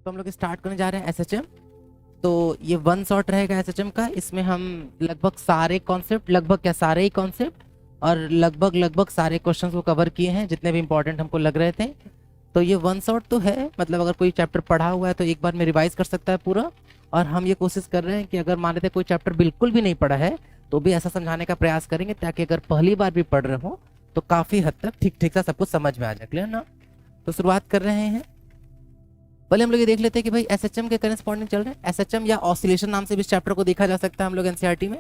तो हम लोग स्टार्ट करने जा रहे हैं एसएचएम। तो ये वन शॉट रहेगा एसएचएम का। इसमें हम लगभग सारे कॉन्सेप्ट, लगभग क्या सारे ही कॉन्सेप्ट और लगभग सारे क्वेश्चंस को कवर किए हैं जितने भी इंपॉर्टेंट हमको लग रहे थे। तो ये वन शॉट तो है, मतलब अगर कोई चैप्टर पढ़ा हुआ है तो एक बार में रिवाइज कर सकता है पूरा। और हम ये कोशिश कर रहे हैं कि अगर मान लेते कोई चैप्टर बिल्कुल भी नहीं पढ़ा है तो भी ऐसा समझाने का प्रयास करेंगे ताकि अगर पहली बार भी पढ़ रहे हो तो काफ़ी हद तक ठीक ठीक सा सब कुछ समझ में आ जाए। क्लियर ना? तो शुरुआत कर रहे हैं। पहले हम लोग ये देख लेते हैं कि भाई एसएचएम के करस्पॉन्डिंग चल रहे हैं। एसएचएम या ऑसिलेशन नाम से भी इस चैप्टर को देखा जा सकता है हम लोग एनसीईआरटी में।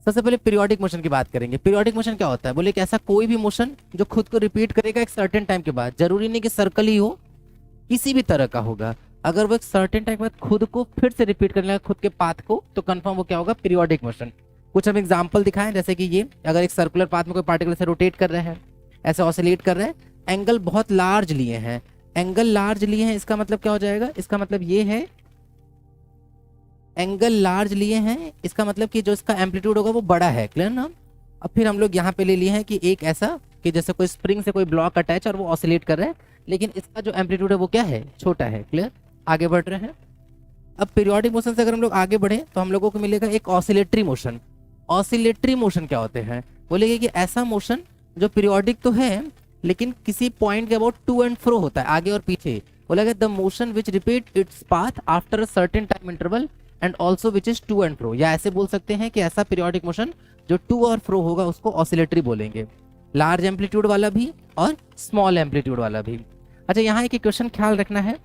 सबसे पहले पीरियोडिक मोशन की बात करेंगे। पीरियोडिक मोशन क्या होता है? बोले कि ऐसा कोई भी मोशन जो खुद को रिपीट करेगा एक सर्टेन टाइम के बाद। जरूरी नहीं कि सर्कल ही हो, किसी भी तरह का होगा। अगर वो एक सर्टेन टाइम के बाद खुद को फिर से रिपीट करने लगा खुद के पाथ को, तो कंफर्म वो क्या होगा? Periodic motion. कुछ हम एग्जाम्पल दिखाएं, जैसे कि ये अगर एक सर्कुलर पाथ में कोई पार्टिकल से रोटेट कर रहे हैं, ऐसे ऑसिलेट कर रहे हैं, एंगल बहुत लार्ज लिए हैं, एंगल लार्ज लिए हैं, इसका मतलब क्या हो जाएगा? इसका मतलब ये है एंगल लार्ज लिए हैं, इसका मतलब कि जो इसका एम्पलीट्यूड होगा वो बड़ा है। क्लियर ना? अब फिर हम लोग यहाँ पे ले लिए हैं कि एक ऐसा कि जैसे कोई स्प्रिंग से कोई ब्लॉक अटैच और वो ऑसिलेट कर रहा है, लेकिन इसका जो एम्पलीट्यूड है वो क्या है? छोटा है। क्लियर? आगे बढ़ रहे हैं। अब पीरियोडिक मोशन से अगर हम लोग आगे बढ़े तो हम लोगों को मिलेगा एक ऑसिलेटरी मोशन। ऑसिलेटरी मोशन क्या होते हैं? बोलेंगे कि ऐसा मोशन जो पीरियोडिक तो है लेकिन किसी पॉइंट के अबाउट टू एंड फ्रो होता है, आगे और पीछे। बोलेगा the motion which repeat its path after a certain time interval and also which is to and fro. या ऐसे बोल सकते हैं कि ऐसा पीरियोडिक मोशन जो टू और फ्रो होगा उसको ऑसिलेटरी बोलेंगे। लार्ज एम्पलीट्यूड वाला भी और स्मॉल एम्पलीट्यूड वाला भी। अच्छा, यहाँ एक क्वेश्चन ख्याल रखना है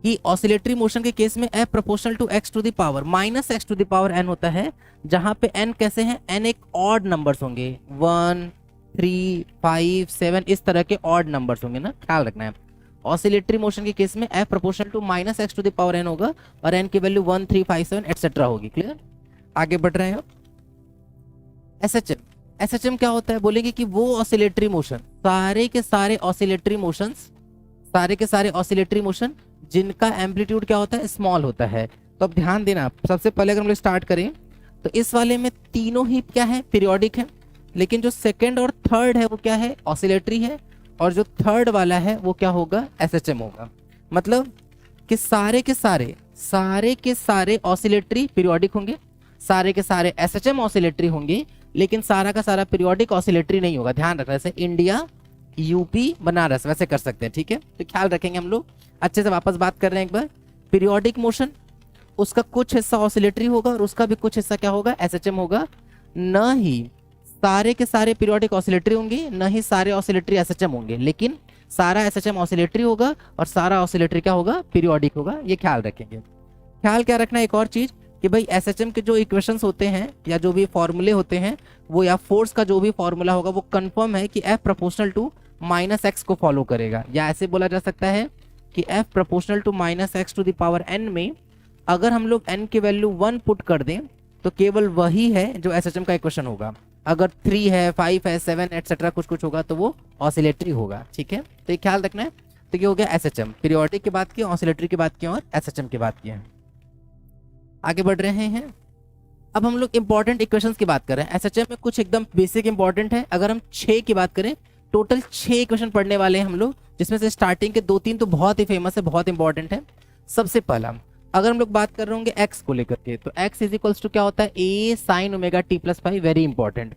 कि ऑसिलेटरी मोशन के केस में a proportional to x to the power minus x to the power n होता है, जहां पे एन कैसे हैं? एन एक ऑड नंबर्स होंगे, 1 3 5 7 इस तरह के ऑड नंबर्स होंगे ना, ख्याल रखना है। ऑसिलेटरी मोशन के केस में F proportional to minus x to the power N होगा और एन की वैल्यू 1 3 5 7 एटसेट्रा होगी। क्लियर? आगे बढ़ रहे हैं। एसएचएम। एसएचएम क्या होता है? बोलेंगे कि वो ऑसिलेटरी मोशन, सारे के सारे ऑसिलेटरी मोशंस, सारे के सारे ऑसिलेटरी मोशन जिनका एम्पलीट्यूड क्या होता है? स्मॉल होता है। तो अब ध्यान देना, सबसे पहले अगर हम लोग स्टार्ट करें तो इस वाले में तीनों ही क्या है? पीरियोडिक है, लेकिन जो सेकंड और थर्ड है वो क्या है? ऑसिलेटरी है। और जो थर्ड वाला है वो क्या होगा? एसएचएम होगा। मतलब कि सारे के सारे ऑसिलेटरी पीरियोडिक होंगे, सारे के सारे एसएचएम ऑसिलेटरी होंगे, लेकिन सारा का सारा पीरियोडिक ऑसिलेटरी नहीं होगा। ध्यान रखना, जैसे इंडिया यूपी बनारस वैसे कर सकते हैं। ठीक है, तो ख्याल रखेंगे हम लोग। अच्छे से वापस बात कर रहे हैं एक बार। पीरियोडिक मोशन, उसका कुछ हिस्सा ऑसिलेटरी होगा और उसका भी कुछ हिस्सा क्या होगा? एसएचएम होगा। न ही सारे के सारे पीरियोडिक ऑसिलेटरी होंगे, न ही सारे ऑसिलेटरी एसएचएम होंगे, लेकिन सारा एसएचएम ऑसिलेटरी होगा और सारा ऑसिलेटरी क्या होगा? पीरियोडिक होगा। ये ख्याल रखेंगे। ख्याल क्या रखना है एक और चीज कि भाई एसएचएम के जो इक्वेशंस होते हैं या जो भी फॉर्मूले होते हैं वो, या फोर्स का जो भी फॉर्मूला होगा वो कंफर्म है कि F proportional to minus X को फॉलो करेगा। या ऐसे बोला जा सकता है कि F proportional to minus x to the power N में अगर हम लोग एन की वैल्यू 1 पुट कर दें तो केवल वही है जो एसएचएम का इक्वेशन होगा। अगर 3 है, 5 है, 7 एटसेट्रा कुछ कुछ होगा तो वो ऑसिलेटरी होगा। ठीक है, तो ये ख्याल रखना है। तो ये हो गया एसएचएम। पीरियोडिक की बात की, ऑसिलेटरी की बात की और एसएचएम की बात की है। आगे बढ़ रहे हैं। अब हम लोग इंपॉर्टेंट इक्वेशंस की बात कर रहे हैं। एसएचएम में कुछ एकदम बेसिक इंपॉर्टेंट है। अगर हम 6 की बात करें, टोटल 6 इक्वेशन पढ़ने वाले हैं हम लोग, जिसमें से स्टार्टिंग के 2-3 तो बहुत ही फेमस है, बहुत इंपॉर्टेंट है। सबसे पहला अगर हम लोग बात कर रहे होंगे एक्स को लेकर के, तो एक्स इज इक्वल्स टू क्या होता है? A sine omega T plus five. Very important.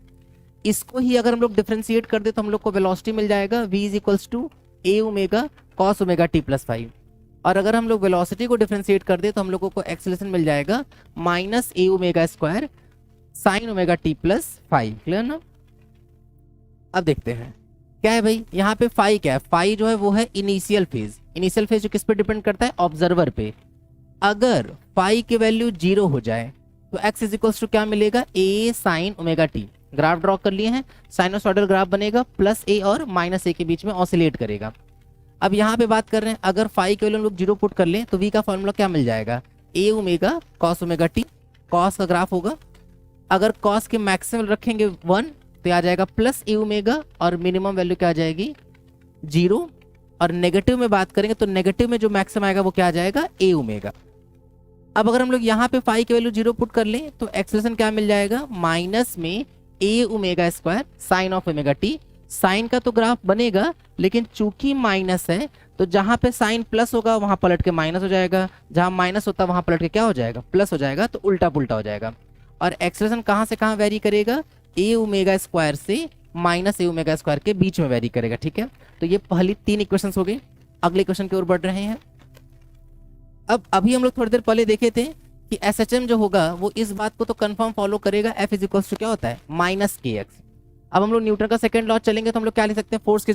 इसको ही अगर हम लोग डिफरेंशिएट कर दे तो हम लोग को वेलोसिटी मिल जाएगा v is equals to A omega cos omega T plus five. और अगर हम लोग वेलोसिटी को डिफरेंशिएट कर दे तो हम लोगों को एक्सेलरेशन मिल जाएगा minus a omega square sine omega T plus five. Clear ना? अब देखते हैं क्या है भाई यहाँ पे फाई क्या है? फाई जो है वो है इनिशियल फेज। इनिशियल फेज जो किस पे डिपेंड करता है? ऑब्जर्वर पे। अगर फाई की वैल्यू 0 हो जाए तो एक्स इज इक्वल्स टू क्या मिलेगा? A sine omega t. Graph draw कर लिए हैं, साइनोसॉइडल ग्राफ बनेगा, प्लस ए और माइनस ए के बीच में ऑसिलेट करेगा। अब यहाँ पे बात कर रहे हैं अगर फाई के वैल्यू हम लोग 0 पुट कर लें तो वी का फॉर्मूला क्या मिल जाएगा? A omega cos omega t. Cos का ग्राफ होगा, अगर कॉस के मैक्सिमम रखेंगे 1 तो आ जाएगा प्लस ए ओमेगा और मिनिमम वैल्यू क्या आ जाएगी? 0। और नेगेटिव में बात करेंगे तो नेगेटिव में जो मैक्सिमम आएगा वो क्या आ जाएगा? A omega. अब अगर हम लोग यहाँ पे फाई की वैल्यू 0 पुट कर लें तो एक्सेलरेशन क्या मिल जाएगा? माइनस में a omega square sine of omega t. Sine का तो ग्राफ बनेगा, लेकिन चूंकि माइनस है तो जहां पे साइन प्लस होगा वहां पलट के माइनस हो जाएगा, जहां माइनस होता वहां पलट के क्या हो जाएगा, प्लस हो जाएगा, तो उल्टा पुल्टा हो जाएगा। और एक्सप्रेशन कहां से कहां वेरी करेगा, ए ओमेगा स्क्वायर से माइनस ए ओमेगा स्क्वायर के बीच में वेरी करेगा, ठीक है। तो ये पहली 3 इक्वेशंस हो गई। अगले क्वेश्चन की ओर बढ़ रहे हैं। अब अभी हम लोग थोड़ी देर पहले देखे थे कि एसएचएम जो होगा वो इस बात को तो कंफर्म फॉलो करेगा, एफ इज इक्वल्स टू क्या होता है, माइनस के एक्स। अब हम लोग न्यूटन का सेकंड लॉ चलेंगे तो हम लोग क्या लिख सकते हैं, फोर्स की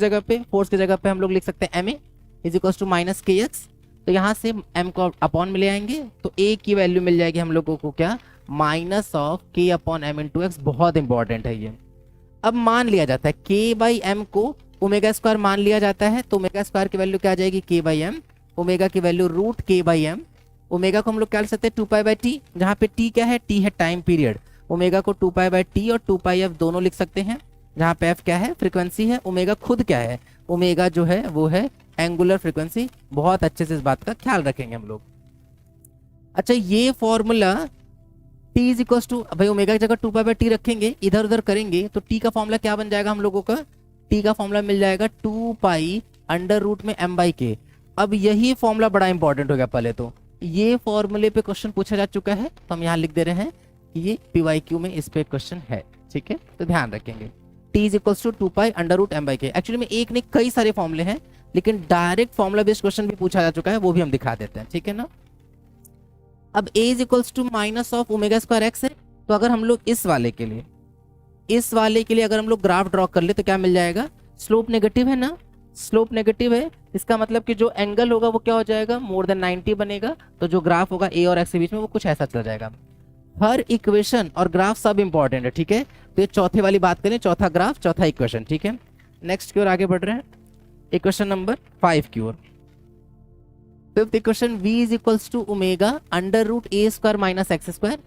जगह पे हम लोग लिख सकते हैं M A is equals to minus K X. तो यहाँ से एम को अपॉन में ले आएंगे तो ए की वैल्यू मिल जाएगी हम लोगों को क्या, minus of K upon M into two X. बहुत इंपॉर्टेंट है ये। अब मान लिया जाता है के बाई एम को ओमेगा स्क्वायर मान लिया जाता है, तो ओमेगा स्क्वायर की वैल्यू क्या आ जाएगी, के बाई एम, ओमेगा की वैल्यू रूट के बाई एम। ओमेगा को हम लोग क्या लिख सकते हैं, 2 पाई बाई टी, जहाँ पे टी क्या है, टी है टाइम पीरियड। ओमेगा को 2 पाई बाई टी और 2 पाई एफ दोनों लिख सकते हैं, जहाँ पे एफ क्या है, फ्रीक्वेंसी है। ओमेगा खुद क्या है, ओमेगा जो है वो है एंगुलर फ्रीक्वेंसी। बहुत अच्छे से इस बात का ख्याल रखेंगे हम लोग। अच्छा, ये formula T is equal to, भाई ओमेगा की जगह 2 पाई बाई टी रखेंगे, इधर उधर करेंगे तो टी का फॉर्मूला क्या बन जाएगा हम लोगों का, टी का फॉर्मूला मिल जाएगा 2 पाई अंडर रूट में एम बाई के। अब यही फॉर्मूला बड़ा इंपॉर्टेंट हो गया। पहले तो ये फॉर्मूले पे क्वेश्चन पूछा जा चुका है, तो हम यहाँ लिख दे रहे हैं कि ये पीवाईक्यू में इस पे क्वेश्चन है, ठीक है। तो ध्यान रखेंगे T is equal to 2 pi under root M by K. Actually में एक नहीं कई सारे फॉर्मूले हैं, लेकिन डायरेक्ट फॉर्मूला बेस्ड क्वेश्चन भी पूछा जा चुका है, वो भी हम दिखा देते हैं, ठीक है ना। अब a is equals to minus of omega square X है, तो अगर हम लोग इस वाले के लिए अगर हम लोग ग्राफ ड्रॉ कर ले तो क्या मिल जाएगा, स्लोप नेगेटिव है ना, स्लोप नेगेटिव है, इसका मतलब कि जो एंगल होगा वो क्या हो जाएगा, मोर देन 90 बनेगा। तो जो ग्राफ होगा ए और एक्स के बीच में वो कुछ ऐसा चल जाएगा। हर इक्वेशन और ग्राफ सब इंपॉर्टेंट है, ठीक है। तो ये चौथे वाली बात करें, चौथा ग्राफ चौथा इक्वेशन, ठीक है। नेक्स्ट की ओर आगे बढ़ रहे हैं, इक्वेशन नंबर 5 की ओर। Fifth equation v is equals to omega under root A square minus x square.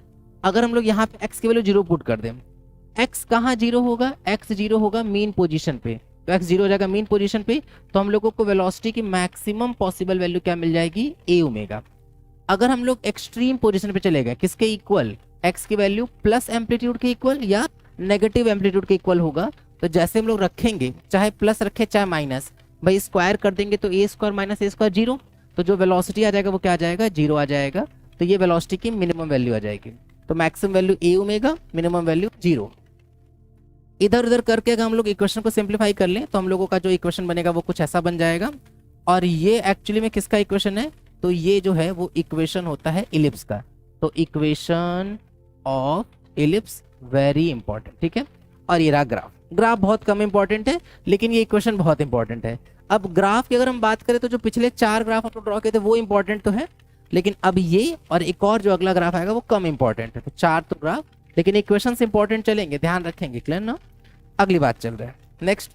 अगर हम लोग यहाँ पे x की वैल्यू 0 पुट कर दें, x कहाँ 0 होगा, x 0 होगा मीन पोजीशन पे, तो x 0 हो जाएगा मीन पोजीशन पे। तो हम लोगों को वेलोसिटी की मैक्सिमम पॉसिबल वैल्यू क्या मिल जाएगी, a ओमेगा। अगर हम लोग एक्सट्रीम पोजीशन पे चले गए, किसके इक्वल, x की वैल्यू प्लस एम्पलीट्यूड के इक्वल या नेगेटिव एम्पलीट्यूड के इक्वल होगा, तो जैसे हम लोग रखेंगे, चाहे प्लस रखे चाहे माइनस, भाई स्क्वायर कर देंगे तो a square minus A square 0, तो जो वेलोसिटी आ जाएगा वो क्या आ जाएगा, 0 आ जाएगा। तो ये वेलोसिटी की मिनिमम वैल्यू आ जाएगी। तो maximum value a omega, minimum value 0। इधर उधर करके अगर हम लोग इक्वेशन को सिंप्लीफाई कर लें तो हम लोगों का जो इक्वेशन बनेगा वो कुछ ऐसा बन जाएगा। और ये एक्चुअली में किसका इक्वेशन है, तो ये जो है वो इक्वेशन होता है इलिप्स का। तो equation of ellipse very important, ठीक है। और ये रहा ग्राफ। ग्राफ बहुत कम इंपॉर्टेंट है, लेकिन ये इक्वेशन बहुत इंपॉर्टेंट है। अब ग्राफ की अगर हम बात करें तो जो पिछले 4 ग्राफ हम लोग ड्रॉ किए थे वो इंपॉर्टेंट तो है, लेकिन अब ये और एक और जो अगला ग्राफ आएगा वो कम इंपॉर्टेंट है। तो 4 तो ग्राफ, लेकिन इक्वेशन इंपॉर्टेंट चलेंगे, ध्यान रखेंगे, क्लियर ना। अगली बात चल रहा है नेक्स्ट।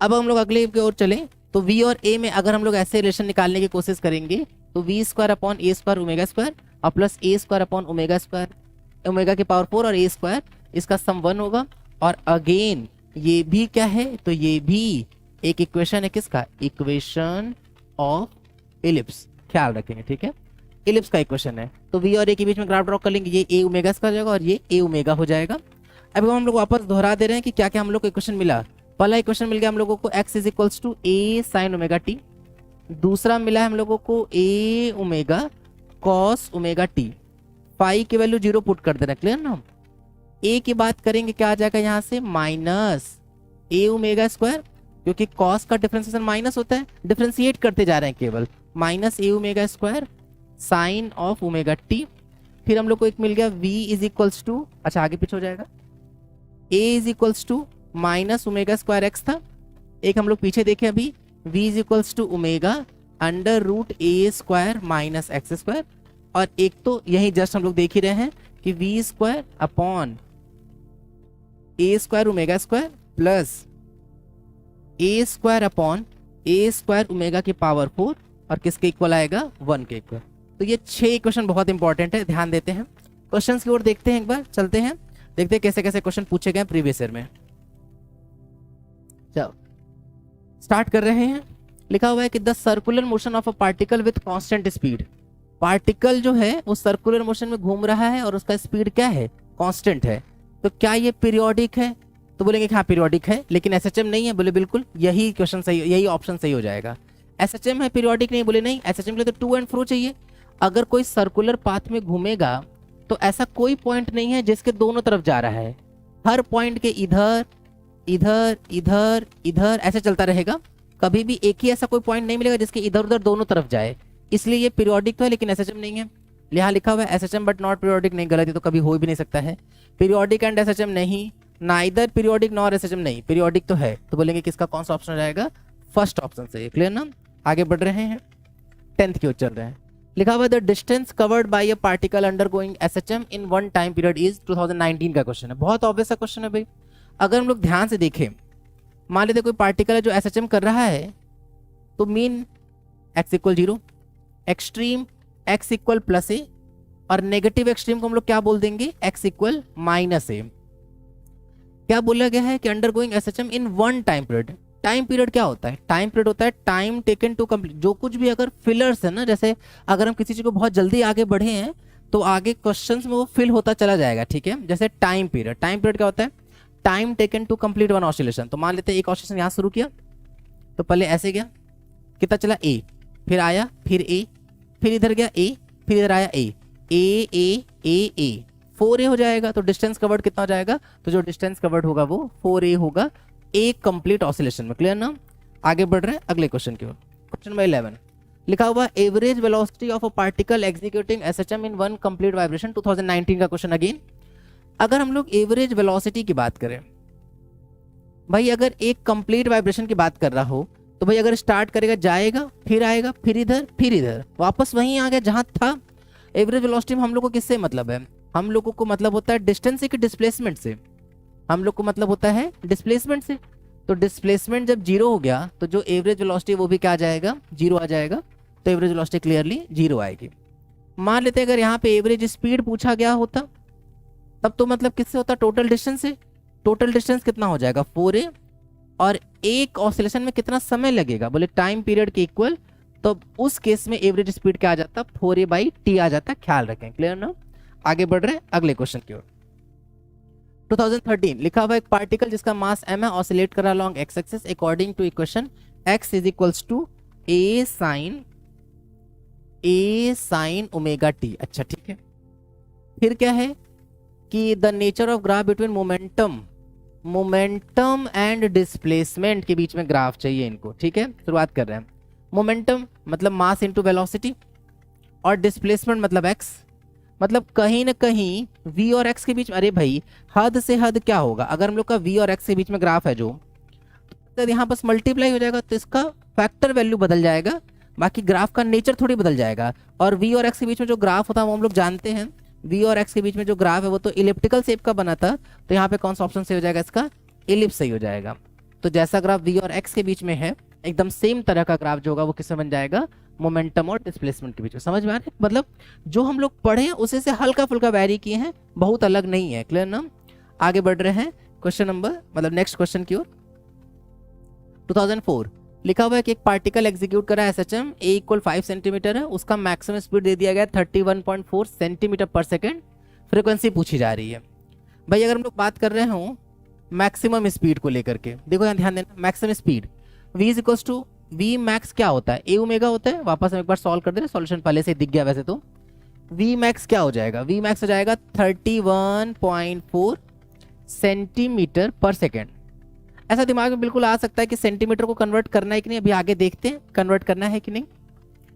अब हम लोग अगले की ओर चलें तो v और a में अगर हम लोग ऐसे रिलेशन निकालने की कोशिश करेंगे तो v square upon a square omega square और plus a square upon omega square, omega की पावर 4 और ए स्क्वायर, इसका सम 1 होगा। और अगेन ये भी क्या है, तो ये भी एक इक्वेशन है, किसका, इक्वेशन ऑफ इलिप्स, ख्याल रखेंगे, ठीक है। इलिप्स का इक्वेशन है, तो v और a के बीच में ग्राफ ड्रॉ कर लेंगे, ये a ओमेगा का हो जाएगा और ये a ओमेगा हो जाएगा। अब हम लोग वापस दोहरा दे रहे हैं कि क्या क्या हम लोग को इक्वेशन मिला। पहला इक्वेशन मिल गया हम लोगों को x is equals to a sine omega T. दूसरा मिला है हम लोगों को a omega cos omega T. Phi की वैल्यू 0 पुट कर देना, क्लियर ना। a की बात करेंगे क्या आ जाएगा यहाँ से, माइनस a ओमेगा स्क्वायर, क्योंकि कॉस का डिफरेंशिएशन माइनस होता है, डिफरेंशिएट करते जा रहे हैं केवल, minus a omega square sine of omega T. फिर हम लोग को एक मिल गया v इज इक्वल्स टू, अच्छा आगे पीछे हो जाएगा, a is equals to minus omega square x था। एक हम लोग पीछे देखें अभी, v is equals to omega under root A square minus x square. और एक तो यही जस्ट हम लोग देख ही रहे हैं कि v square upon a square omega square plus a square upon a square omega की पावर 4 और किसके इक्वल आएगा, 1 के इक्वल। तो ये 6 इक्वेशन बहुत इंपॉर्टेंट है, ध्यान देते हैं। क्वेश्चंस की ओर देखते हैं, एक बार चलते हैं, देखते हैं कैसे कैसे क्वेश्चन पूछे गए प्रीवियस ईयर में। चलो स्टार्ट कर रहे हैं। लिखा हुआ है कि the circular motion of a particle with constant speed. Particle जो है वो सर्कुलर मोशन में घूम रहा है और उसका स्पीड क्या है, कांस्टेंट है। तो क्या ये पीरियोडिक है, तो बोलेंगे कि हाँ पीरियोडिक है, लेकिन एसएचएम नहीं है, बोले बिल्कुल यही क्वेश्चन सही, यही ऑप्शन सही हो जाएगा। एसएचएम है पीरियोडिक नहीं, बोले नहीं, एसएचएम के लिए तो टू एंड फ्रो चाहिए। अगर कोई सर्कुलर पाथ में घूमेगा तो ऐसा कोई पॉइंट नहीं है जिसके दोनों तरफ जा रहा है, हर पॉइंट के इधर इधर इधर इधर ऐसे चलता रहेगा, कभी भी एक ही ऐसा कोई पॉइंट नहीं मिलेगा जिसके इधर उधर दोनों तरफ जाए, इसलिए ये पीरियोडिक तो है लेकिन एसएचएम नहीं है। यहाँ लिखा हुआ है एसएचएम बट नॉट पीरियोडिक, नहीं गलत, ये तो कभी हो भी नहीं सकता है। पीरियोडिक एंड एसएचएम नहीं, नाइदर पीरियोडिक नॉर एसएचएम नहीं, पीरियोडिक तो है, तो बोलेंगे किसका कौन सा ऑप्शन हो जाएगा, फर्स्ट ऑप्शन से। क्लियर ना, आगे बढ़ रहे हैं, 10th की ओर चल रहे हैं। लिखा हुआ the distance covered by a particle undergoing SHM in one time period is 2019 का क्वेश्चन है, बहुत ऑब्वियस सा क्वेश्चन है भाई। अगर हम लोग ध्यान से देखें, मान लेते कोई पार्टिकल है जो एसएचएम कर रहा है, तो mean x equal 0, extreme x equal plus a, और नेगेटिव एक्सट्रीम को हम लोग क्या बोल देंगे, x इक्वल माइनस ए। क्या बोला गया है कि undergoing SHM in one time period. Time period क्या होता है, टाइम पीरियड होता है टाइम टेकन टू कंप्लीट, जो कुछ भी अगर फिलर्स है ना, जैसे अगर हम किसी चीज को बहुत जल्दी आगे बढ़े हैं तो आगे क्वेश्चंस में वो फिल होता चला जाएगा, ठीक है। जैसे टाइम पीरियड, टाइम पीरियड क्या होता है, time taken to complete one oscillation. तो मान लेते हैं एक ऑसिलेशन यहाँ शुरू किया, तो पहले ऐसे गया, कितना चला ए, फिर आया, फिर ए, फिर इधर गया ए, फिर इधर आया ए, ए ए ए ए, 4a हो जाएगा। तो डिस्टेंस कवर्ड कितना हो जाएगा, तो जो डिस्टेंस कवर्ड होगा वो 4a होगा एक कंप्लीट ऑसिलेशन में। क्लियर ना, आगे बढ़ रहे हैं अगले क्वेश्चन की ओर। क्वेश्चन नंबर 11 लिखा हुआ average velocity of a particle executing SHM in one complete vibration, 2019 का क्वेश्चन अगेन। अगर हम लोग एवरेज वेलोसिटी की बात करें भाई, अगर एक कंप्लीट वाइब्रेशन की बात कर रहा हो तो भाई अगर स्टार्ट करेगा जाएगा, फिर आएगा, फिर इधर वापस वहीं आ गया जहां था। एवरेज वेलोसिटी में हम लोग को किससे मतलब है, हम लोगों को मतलब होता है डिस्टेंस से कि डिस्प्लेसमेंट से, हम लोग को मतलब होता है डिस्प्लेसमेंट से। तो डिस्प्लेसमेंट जब 0 हो गया तो जो एवरेज वेलोसिटी वो भी क्या आ जाएगा, 0 आ जाएगा। तो एवरेज वेलोसिटी क्लियरली 0 आएगी। मान लेते हैं अगर यहाँ पे एवरेज स्पीड पूछा गया होता तब तो मतलब किससे होता, टोटल डिस्टेंस से। टोटल डिस्टेंस कितना हो जाएगा 4a, और एक ऑसिलेशन में कितना समय लगेगा, बोले टाइम पीरियड के इक्वल। तो उस केस में एवरेज स्पीड क्या आ जाता, 4a/t आ जाता, ख्याल रखें। क्लियर ना, आगे बढ़ रहे हैं अगले क्वेश्चन की ओर। 2013 लिखा हुआ एक पार्टिकल जिसका मास m है ऑसिलेट कर रहा along x axis according to equation x is equals to a sin omega t। अच्छा ठीक है, फिर क्या है कि the nature of graph between momentum and displacement के बीच में ग्राफ चाहिए इनको, ठीक है। शुरुआत कर रहे हैं। मोमेंटम मतलब मास इनटू वेलोसिटी, और डिस्प्लेसमेंट मतलब x, मतलब कहीं ना कहीं v और x के बीच में, अरे भाई हद से हद क्या होगा, अगर हम लोग का v और x के बीच में ग्राफ है जो, तो यहाँ बस मल्टीप्लाई हो जाएगा तो इसका फैक्टर वैल्यू बदल जाएगा, बाकी ग्राफ का नेचर थोड़ी बदल जाएगा। और v और x के बीच में जो ग्राफ होता है वो हम लोग जानते हैं, v और x के बीच में जो ग्राफ है वो तो इलिप्टिकल शेप का बना था, तो यहाँ पे कौन सा ऑप्शन सही हो जाएगा, इसका इलिप्स सही हो जाएगा। तो जैसा ग्राफ v और x के बीच में है एकदम सेम तरह का ग्राफ जो होगा वो किसमें बन जाएगा, मोमेंटम और डिस्प्लेसमेंट के बीच में। समझ में आ रहा है, मतलब जो हम लोग पढ़े हैं उसे से हल्का फुल्का वैरी किए हैं, बहुत अलग नहीं है। क्लियर ना, आगे बढ़ रहे हैं क्वेश्चन नंबर मतलब नेक्स्ट क्वेश्चन की ओर। 2004 लिखा हुआ है कि एक पार्टिकल एग्जीक्यूट कर रहा है एसएचएम, ए इक्वल 5 सेंटीमीटर है, उसका मैक्सिमम स्पीड दे दिया गया 31.4 सेंटीमीटर पर सेकेंड, फ्रीक्वेंसी पूछी जा रही है। भाई अगर हम लोग बात कर रहे हो मैक्सिमम स्पीड को लेकर के, देखो यहाँ ध्यान देना, maximum speed v is equals to v max क्या होता है, a ओमेगा होता है। वापस हम एक बार सॉल्व कर दे रहे, सॉल्यूशन पहले से दिख गया वैसे तो। v मैक्स क्या हो जाएगा, v मैक्स हो जाएगा 31.4 सेंटीमीटर पर सेकेंड। ऐसा दिमाग में बिल्कुल आ सकता है कि सेंटीमीटर को कन्वर्ट करना है कि नहीं, अभी आगे देखते हैं कन्वर्ट करना है कि नहीं।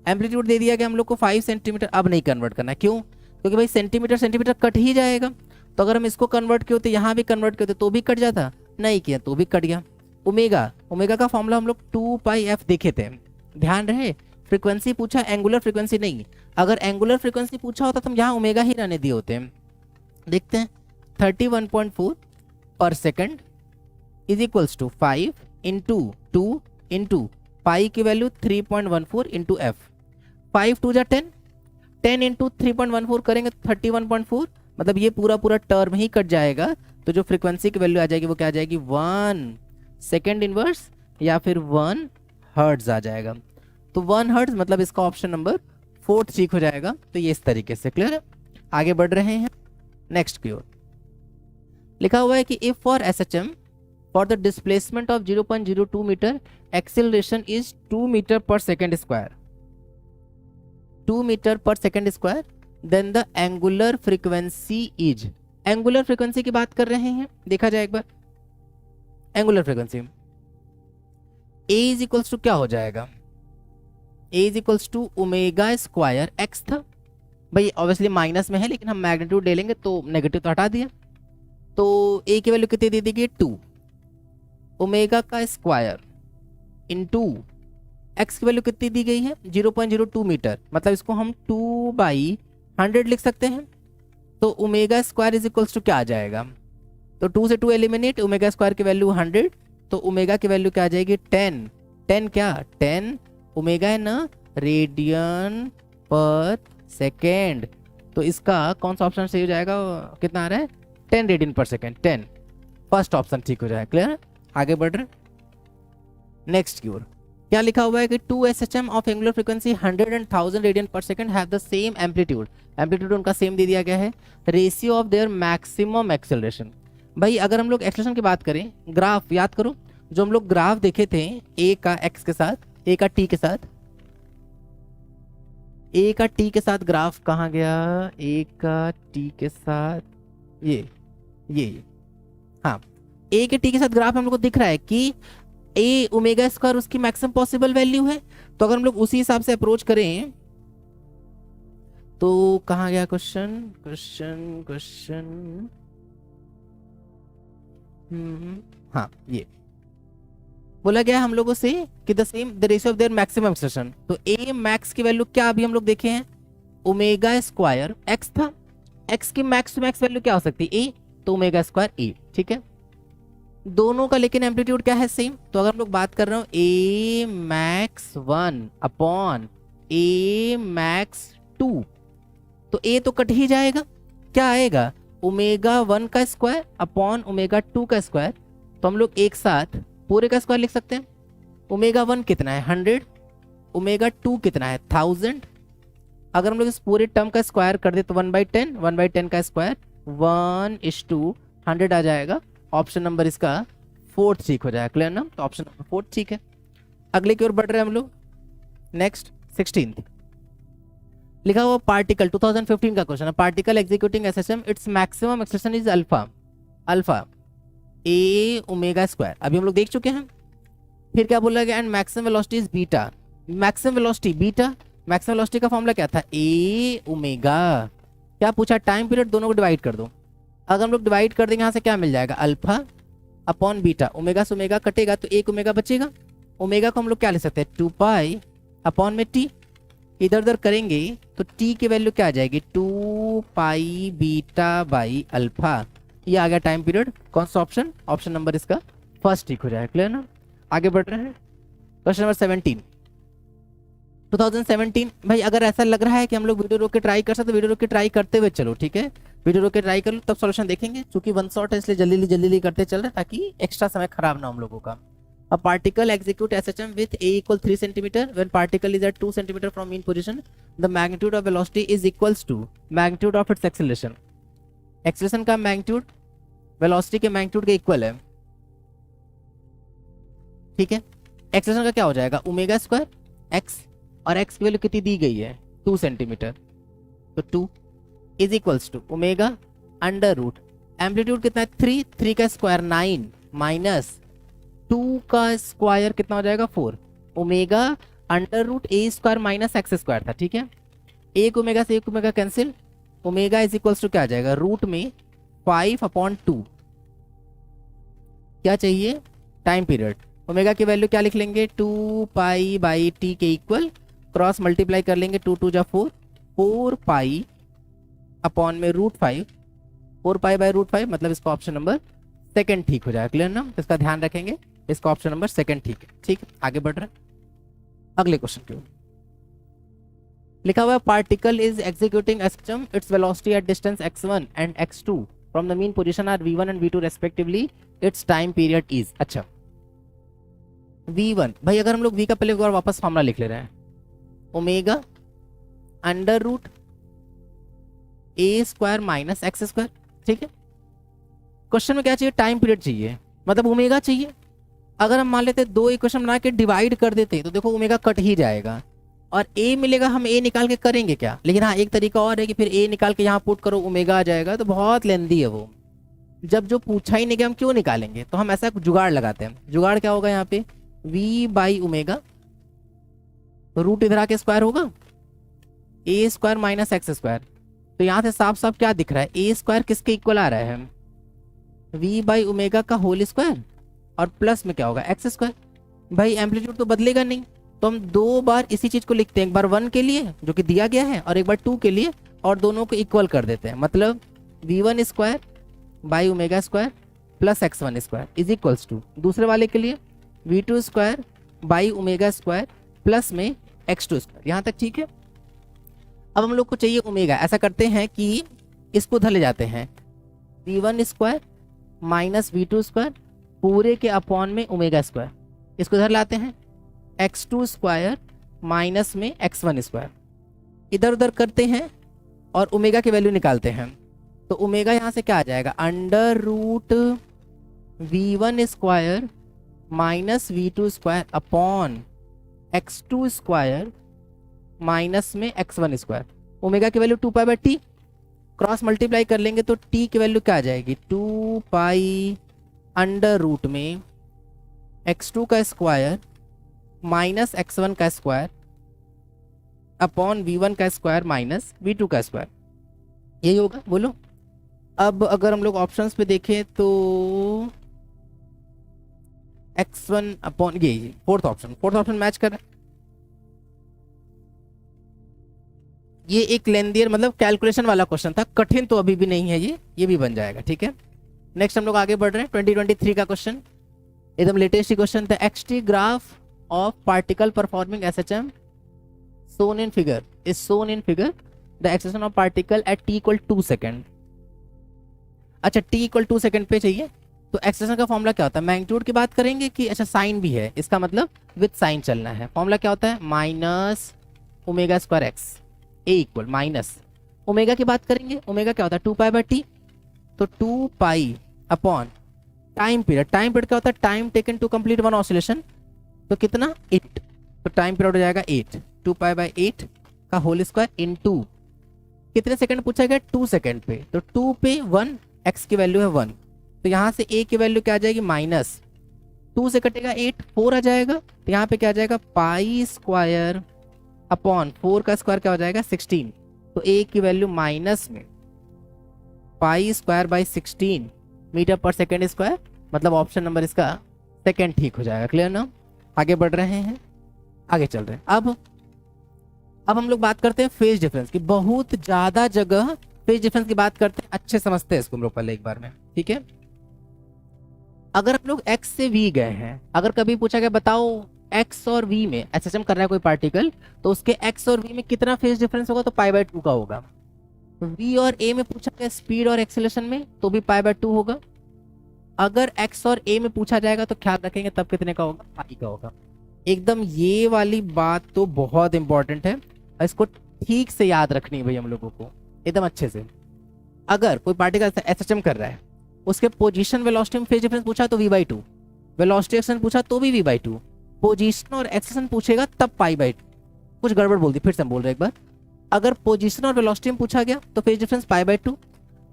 एम्पलीट्यूड दे दिया गया हम लोग को 5 सेंटीमीटर, अब नहीं कन्वर्ट करना है, क्यों, क्योंकि भाई सेंटीमीटर कट ही जाएगा। तो अगर हम इसको कन्वर्ट किए होते, यहाँ भी कन्वर्ट किए होते तो भी कट जाता, नहीं किया तो भी कट गया। ओमेगा का फॉर्मूला हम लोग 2πf देखे थे, ध्यान रहे। फ्रीक्वेंसी पूछा, एंगुलर फ्रीक्वेंसी नहीं। अगर एंगुलर फ्रीक्वेंसी पूछा होता तो हम यहाँ ओमेगा ही रहने दिए होते। देखते हैं 31.4 पर second is equals to 5 into 2 into pi की वैल्यू 3.14 इंटू एफ। 5 2 जा 10, 10 इंटू 3.14 करेंगे 31.4, मतलब ये पूरा टर्म ही कट जाएगा। तो जो फ्रीक्वेंसी की वैल्यू आ जाएगी वो क्या आ जाएगी, 1 सेकेंड इनवर्स या फिर 1 हर्ट्ज आ जाएगा। तो 1 हर्ट्ज मतलब इसका ऑप्शन नंबर 4 ठीक हो जाएगा। तो ये इस तरीके से, क्लियर है। आगे बढ़ रहे हैं नेक्स्ट की ओर। लिखा हुआ है कि if for SHM for the displacement of 0.02 metre acceleration is 2 metre per second square, 2 metre per second square, then the angular frequency is, angular frequency की बात कर रहे हैं, देखा जाए एक बार angular frequency a is equals to क्या हो जाएगा, a is equals to omega square x था भाई, ऑब्वियसली माइनस में है लेकिन हम मैग्नीट्यूड ले लेंगे तो नेगेटिव तो हटा दिया, तो ए की वैल्यू कितनी दे दी गई 2 ओमेगा का स्क्वायर इनटू एक्स की वैल्यू कितनी दी गई है 0.02 मीटर, मतलब इसको हम 2/100 लिख सकते हैं, तो omega square is equals to क्या आ जाएगा, तो 2 से 2 एलिमिनेट, ओमेगा स्क्वायर की वैल्यू 100, तो ओमेगा की वैल्यू क्या आ जाएगी 10, 10 क्या 10 ओमेगा है ना रेडियन पर सेकेंड, तो इसका कौन सा ऑप्शन सही हो जाएगा, कितना आ रहा है 10 रेडियन पर सेकेंड, 10 फर्स्ट ऑप्शन ठीक हो जाएगा। क्लियर, आगे बढ़ रहे नेक्स्ट की ओर, क्या लिखा हुआ है कि 2 SHM of angular frequency 100 and 1000 radian per second have the same amplitude, amplitude उनका सेम दे दिया गया है, ratio of their maximum acceleration. भाई अगर हम लोग एक्सेलरेशन की बात करें, ग्राफ याद करो जो हम लोग ग्राफ देखे थे ए का एक्स के साथ, ए का टी के साथ, ए का टी के साथ ग्राफ कहाँ गया, ए का टी के साथ ये हाँ, ए के टी के साथ ग्राफ हम लोग को दिख रहा है कि ए ओमेगा स्क्वायर उसकी मैक्सिमम पॉसिबल वैल्यू है, तो अगर हम लोग उसी हिसाब से अप्रोच करें तो कहाँ गया क्वेश्चन, हाँ ये बोला गया हम लोगों से कि the same the ratio of their maximum extension, तो ए मैक्स की वैल्यू क्या अभी हम लोग देखे हैं ओमेगा स्क्वायर एक्स था, एक्स की मैक्स टू मैक्स वैल्यू क्या हो सकती है ए, तो ओमेगा स्क्वायर ए, ठीक है दोनों का, लेकिन एम्पलीट्यूड क्या है सेम, तो अगर हम लोग बात कर रहे हो ए मैक्स 1 अपॉन ए मैक्स 2, तो ए तो कट ही जाएगा, क्या आएगा ओमेगा 1 का स्क्वायर अपॉन ओमेगा 2 का स्क्वायर, तो हम लोग एक साथ पूरे का स्क्वायर लिख सकते हैं, ओमेगा 1 कितना है 100, ओमेगा 2 कितना है 1000, अगर हम लोग इस पूरे टर्म का स्क्वायर कर दे तो 1/10, 1/10 का स्क्वायर 1:100 आ जाएगा, ऑप्शन नंबर इसका 4 ठीक हो जाएगा। क्लियर ना, तो ऑप्शन नंबर 4 ठीक है। अगले की ओर बढ़ रहे हैं हम लोग, नेक्स्ट 16th लिखा हुआ पार्टिकल 2015 का क्वेश्चन है, particle executing SHM its maximum acceleration is alpha A omega square, अभी हम लोग देख चुके हैं, फिर क्या बोला गया and maximum velocity is beta, maximum velocity beta, maximum velocity का फॉर्मूला क्या था ए ओमेगा, क्या पूछा टाइम पीरियड, दोनों को डिवाइड कर दो, अगर हम लोग डिवाइड कर देंगे यहाँ से क्या मिल जाएगा अल्फा अपॉन बीटा, ओमेगा से ओमेगा कटेगा तो एक ओमेगा बचेगा, ओमेगा को हम लोग क्या ले सकते हैं 2 पाई अपॉन में टी, इधर उधर करेंगे तो टी की वैल्यू क्या आ जाएगी 2 पाई बीटा बाई अल्फा, ये आ गया टाइम पीरियड, कौन सा ऑप्शन, ऑप्शन नंबर इसका फर्स्ट ठीक हो जाएगा। क्लियर ना, आगे बढ़ रहे हैं क्वेश्चन नंबर 17 2017। भाई अगर ऐसा लग रहा है कि हम लोग वीडियो रोक के ट्राई कर सकते तो वीडियो रोक के ट्राई करते हुए चलो, ठीक है वीडियो रोक के ट्राई कर लो तब सॉल्यूशन देखेंगे, क्योंकि वन शॉट है इसलिए जल्दी करते चल रहे ताकि एक्स्ट्रा समय खराब ना हम लोगों का। A particle execute SHM with A equal 3 centimeter. When particle is at 2 centimeter from mean position, the magnitude of velocity is equals to magnitude of its acceleration. Acceleration का magnitude velocity के magnitude के equal है, ठीक है। acceleration का क्या हो जाएगा ओमेगा स्क्वायर x, और x की वैल्यू कितनी दी गई है 2 सेंटीमीटर, तो 2 is equals to omega under root, amplitude कितना है 3 का स्क्वायर 9 माइनस 2 का स्क्वायर कितना हो जाएगा 4, ओमेगा अंडर रूट ए स्क्वायर माइनस एक्स स्क्वायर था, ठीक है एक ओमेगा से एक omega cancel, omega is equals to क्या आ जाएगा रूट में 5/2, क्या चाहिए टाइम पीरियड, ओमेगा की वैल्यू क्या लिख लेंगे 2 पाई बाई टी के इक्वल, क्रॉस मल्टीप्लाई कर लेंगे 2 2 जा 4, 4 पाई अपॉन में √5, 4 पाई बाई √5, मतलब इसका ऑप्शन नंबर सेकंड ठीक हो जाएगा। क्लियर ना, इसका ध्यान रखेंगे, इसका ऑप्शन नंबर सेकंड ठीक है। ठीक है आगे बढ़ रहे हैं अगले क्वेश्चन की ओर, लिखा हुआ है particle is executing system its velocity at distance x1 and x2 from the mean position are v1 and v2 respectively, its time period is, अच्छा v1 भाई अगर हम लोग v का पहले एक बार वापस फॉर्मूला लिख ले रहे हैं ओमेगा अंडर रूट ए स्क्वायर माइनस एक्स स्क्वायर, ठीक है क्वेश्चन में क्या चाहिए टाइम पीरियड चाहिए, मतलब ओमेगा चाहिए। अगर हम मान लेते दो इक्वेशन बना के डिवाइड कर देते तो देखो ओमेगा कट ही जाएगा और ए मिलेगा, हम ए निकाल के करेंगे क्या। लेकिन हाँ एक तरीका और है कि फिर ए निकाल के यहाँ पुट करो ओमेगा आ जाएगा, तो बहुत लेंदी है वो। जब जो पूछा ही नहीं कि हम क्यों निकालेंगे, तो हम ऐसा जुगाड़ लगाते हैं। जुगाड़ क्या होगा यहाँ पे, v बाई ओमेगा, रूट इधर आके स्क्वायर होगा ए स्क्वायर माइनस एक्स स्क्वायर। तो यहाँ से साफ साफ क्या दिख रहा है, ए स्क्वायर किसके इक्वल आ रहा है, v बाई ओमेगा का होल स्क्वायर और प्लस में क्या होगा एक्स स्क्वायर। भाई एम्पलीट्यूड तो बदलेगा नहीं, तो हम दो बार इसी चीज को लिखते हैं, एक बार 1 के लिए जो कि दिया गया है और एक बार 2 के लिए, और दोनों को इक्वल कर देते हैं। मतलब v1 square by omega square plus x1 square is equals to, दूसरे वाले के लिए v2 square by omega square plus में x2 स्क्वायर। यहाँ तक ठीक है। अब हम लोग को चाहिए ओमेगा। ऐसा करते हैं कि इसको उधर ले जाते हैं, v1 square minus v2 square पूरे के अपॉन में ओमेगा स्क्वायर, इसको इधर लाते हैं x2 स्क्वायर माइनस में x1 स्क्वायर, इधर उधर करते हैं और ओमेगा की वैल्यू निकालते हैं। तो ओमेगा यहाँ से क्या आ जाएगा, under root v1 square minus v2 square upon x2 square minus में x1 स्क्वायर। ओमेगा की value 2 pi by T, cross multiply कर लेंगे तो t की वैल्यू क्या आ जाएगी, 2 पाई अंडर रूट में x2 का स्क्वायर माइनस x1 का स्क्वायर अपॉन v1 का स्क्वायर माइनस v2 का स्क्वायर। यही होगा, बोलो। अब अगर हम लोग ऑप्शंस पे देखें तो x1 अपॉन ये फोर्थ ऑप्शन मैच कर रहा है। ये एक लेंदियर मतलब कैलकुलेशन वाला क्वेश्चन था, कठिन तो अभी भी नहीं है, ये भी बन जाएगा, ठीक है। नेक्स्ट हम लोग आगे बढ़ रहे हैं 2023 का क्वेश्चन, एकदम लेटेस्ट ही क्वेश्चन था। XT graph of particle performing SHM shown in figure is shown in figure the acceleration of particle at t equal 2 second. अच्छा t equal 2 सेकेंड पे चाहिए, तो एक्सेलेरेशन का फॉर्मूला क्या होता है, मैग्नीट्यूड की बात करेंगे कि अच्छा साइन भी है, इसका मतलब विद साइन चलना है। फॉर्मूला क्या होता है, माइनस ओमेगा स्क्वायर एक्स ए इक्वल माइनस ओमेगा की बात करेंगे, ओमेगा क्या होता है 2 पाई बाई टी, तो 2 पाई अपॉन टाइम पीरियड क्या होता है, time taken to complete one oscillation, तो कितना 8, तो टाइम पीरियड हो जाएगा 8, 2 पाई बाई 8 का होल स्क्वायर इनटू कितने सेकंड पूछा गया 2 सेकंड पे, तो 2 पे 1, x की वैल्यू है 1, तो यहाँ से a की वैल्यू क्या आ जाएगी माइनस 2 से कटेगा 8 4 आ जाएगा, तो यहाँ पे क्या आ जाएगा पाई स्क्वायर अपॉन 4 का स्क्वायर क्या हो जाएगा 16, तो a की वैल्यू माइनस में pi square by 16 metre per second square, मतलब ऑप्शन नंबर इसका सेकेंड ठीक हो जाएगा। क्लियर ना, आगे बढ़ रहे हैं, आगे चल रहे हैं। अब हम लोग बात करते हैं फेज डिफरेंस की। बहुत ज्यादा जगह फेज डिफरेंस की बात करते हैं, अच्छे समझते हैं इसको हम लोग पहले एक बार में, ठीक है। अगर हम लोग x से v गए हैं, अगर कभी पूछा गया बताओ x और v में एसएचएम कर रहा है कोई पार्टिकल, तो उसके x और v में कितना फेज डिफरेंस होगा, तो पाई बाई 2 का होगा। v और a में पूछा गया स्पीड और एक्सेलरेशन में, तो भी पाई बाई 2 होगा। अगर x और a में पूछा जाएगा तो ख्याल रखेंगे तब कितने का होगा, पाई का होगा। एकदम ये वाली बात तो बहुत इंपॉर्टेंट है, इसको ठीक से याद रखनी है भाई हम लोगों को एकदम अच्छे से। अगर कोई पार्टिकल एसएचएम कर रहा है, उसके पोजीशन वेलोसिटी में फेज डिफरेंस पूछा तो v/2, वेलोसिटी एक्सेलरेशन पूछा तो भी v/2, पोजीशन और एक्सेलरेशन पूछेगा तब पाई/2। कुछ गड़बड़ बोल दी, फिर से हम बोल रहे हैं एक बार। अगर पोजीशन और वेलोसिटी में पूछा गया तो फेज डिफरेंस पाई/2,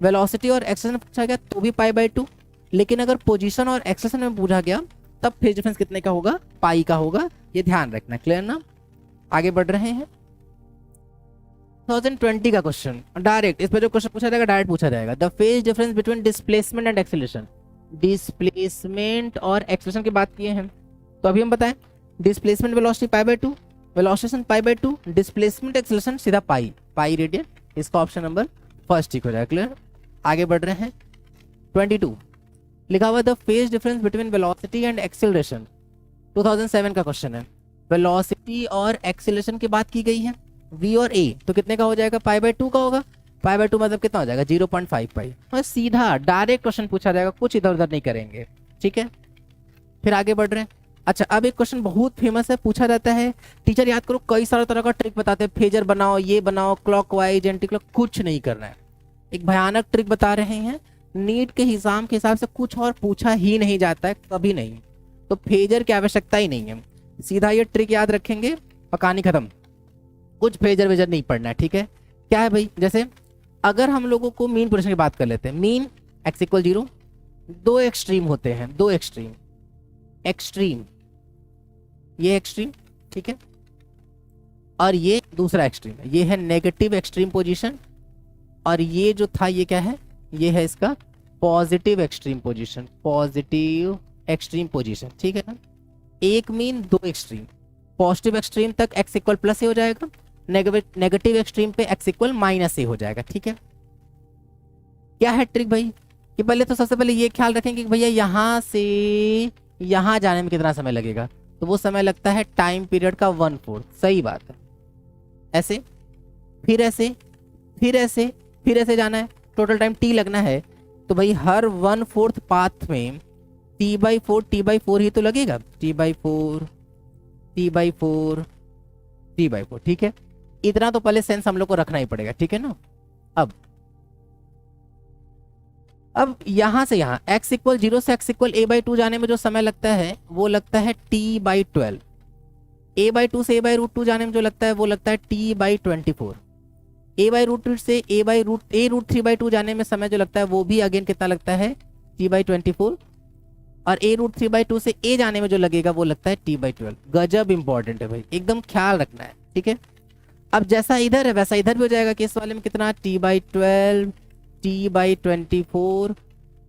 वेलोसिटी और एक्सेलरेशन पूछा गया तो भी पाई/2, लेकिन अगर पोजीशन और एक्सेलरेशन में पूछा गया तब फेज डिफरेंस कितने का होगा, पाई का होगा। ये ध्यान रखना, क्लियर ना। आगे बढ़ रहे हैं 2020 का क्वेश्चन, डायरेक्ट इस पर जो क्वेश्चन पूछा जाएगा डायरेक्ट पूछा जाएगा। The phase difference between displacement and acceleration, displacement और एक्सेलरेशन की बात किए हैं, तो अभी हम बताएं displacement velocity pi, velocity pi, displacement acceleration सीधा पाई रेडियन, इसका ऑप्शन नंबर फर्स्ट ठीक हो जाएगा। क्लियर, आगे बढ़ रहे हैं 22 लिखा हुआ the phase difference between velocity and acceleration, 2007 का क्वेश्चन है। वेलोसिटी और एक्सेलरेशन की बात की गई है, v और a, तो कितने का हो जाएगा, पाई/2 का होगा। पाई/2 मतलब कितना हो जाएगा 0.5 पाई। और सीधा डायरेक्ट क्वेश्चन पूछा जाएगा, कुछ इधर उधर नहीं करेंगे, ठीक है। फिर आगे बढ़ रहे हैं। अच्छा, अब एक क्वेश्चन बहुत फेमस है, पूछा जाता है, टीचर याद करो कई सारे तरह का ट्रिक बताते हैं, फेजर बनाओ, ये बनाओ, क्लॉकवाइज एंटी क्लॉक, कुछ नहीं करना है। एक भयानक ट्रिक बता रहे हैं नीट के हिसाब से कुछ और पूछा ही नहीं जाता है, कभी नहीं। तो फेजर की आवश्यकता ही नहीं है, सीधा ये ट्रिक याद रखेंगे और कहानी खत्म। कुछ फेजर वेजर नहीं पढ़ना है, ठीक है। क्या है भाई, जैसे अगर हम लोगों को मीन पोजीशन की बात कर लेते हैं, मीन एक्स इक्वल 0, दो एक्सट्रीम होते हैं, दो एक्सट्रीम, एक्सट्रीम ये एक्सट्रीम, ठीक है, और ये दूसरा एक्सट्रीम है, ये है नेगेटिव एक्सट्रीम पोजीशन, और ये जो था ये क्या है, ये है इसका positive extreme position, positive extreme position, ठीक है ना। एक मीन दो एक्सट्रीम, पॉजिटिव एक्सट्रीम तक एक्स इक्वल प्लस ए हो जाएगा, नेगेटिव एक्सट्रीम पे एक्स इक्वल माइनस ए हो जाएगा, ठीक है। क्या है ट्रिक भाई, कि पहले तो सबसे पहले ये ख्याल रखेंगे कि भैया यहाँ से यहाँ जाने में कितना समय लगेगा, तो वो समय लगता है टाइम पीरियड का 1/4, सही बात है। ऐसे फिर ऐसे फिर ऐसे फिर ऐसे जाना है, टोटल टाइम टी लगना है, तो भाई हर 1/4 पाथ में t/4 ही तो लगेगा, t/4 t/4 t/4, ठीक है। इतना तो पहले सेंस हम लोग को रखना ही पड़ेगा, ठीक है ना। अब यहां से यहां x इक्वल 0 से x इक्वल a/2 जाने में जो समय लगता है वो लगता है t/12, a/2 से a/√2 जाने में जो लगता है वो लगता है t/24, a/√2 से a√3/2 जाने में समय जो लगता है वो भी अगेन कितना लगता है t/24, और a√3/2 से a जाने में जो लगेगा वो लगता है t/12। गजब इंपॉर्टेंट है भाई, एकदम ख्याल रखना है, ठीक है। अब जैसा इधर है वैसा इधर भी हो जाएगा कि इस वाले में कितना t/12 t/24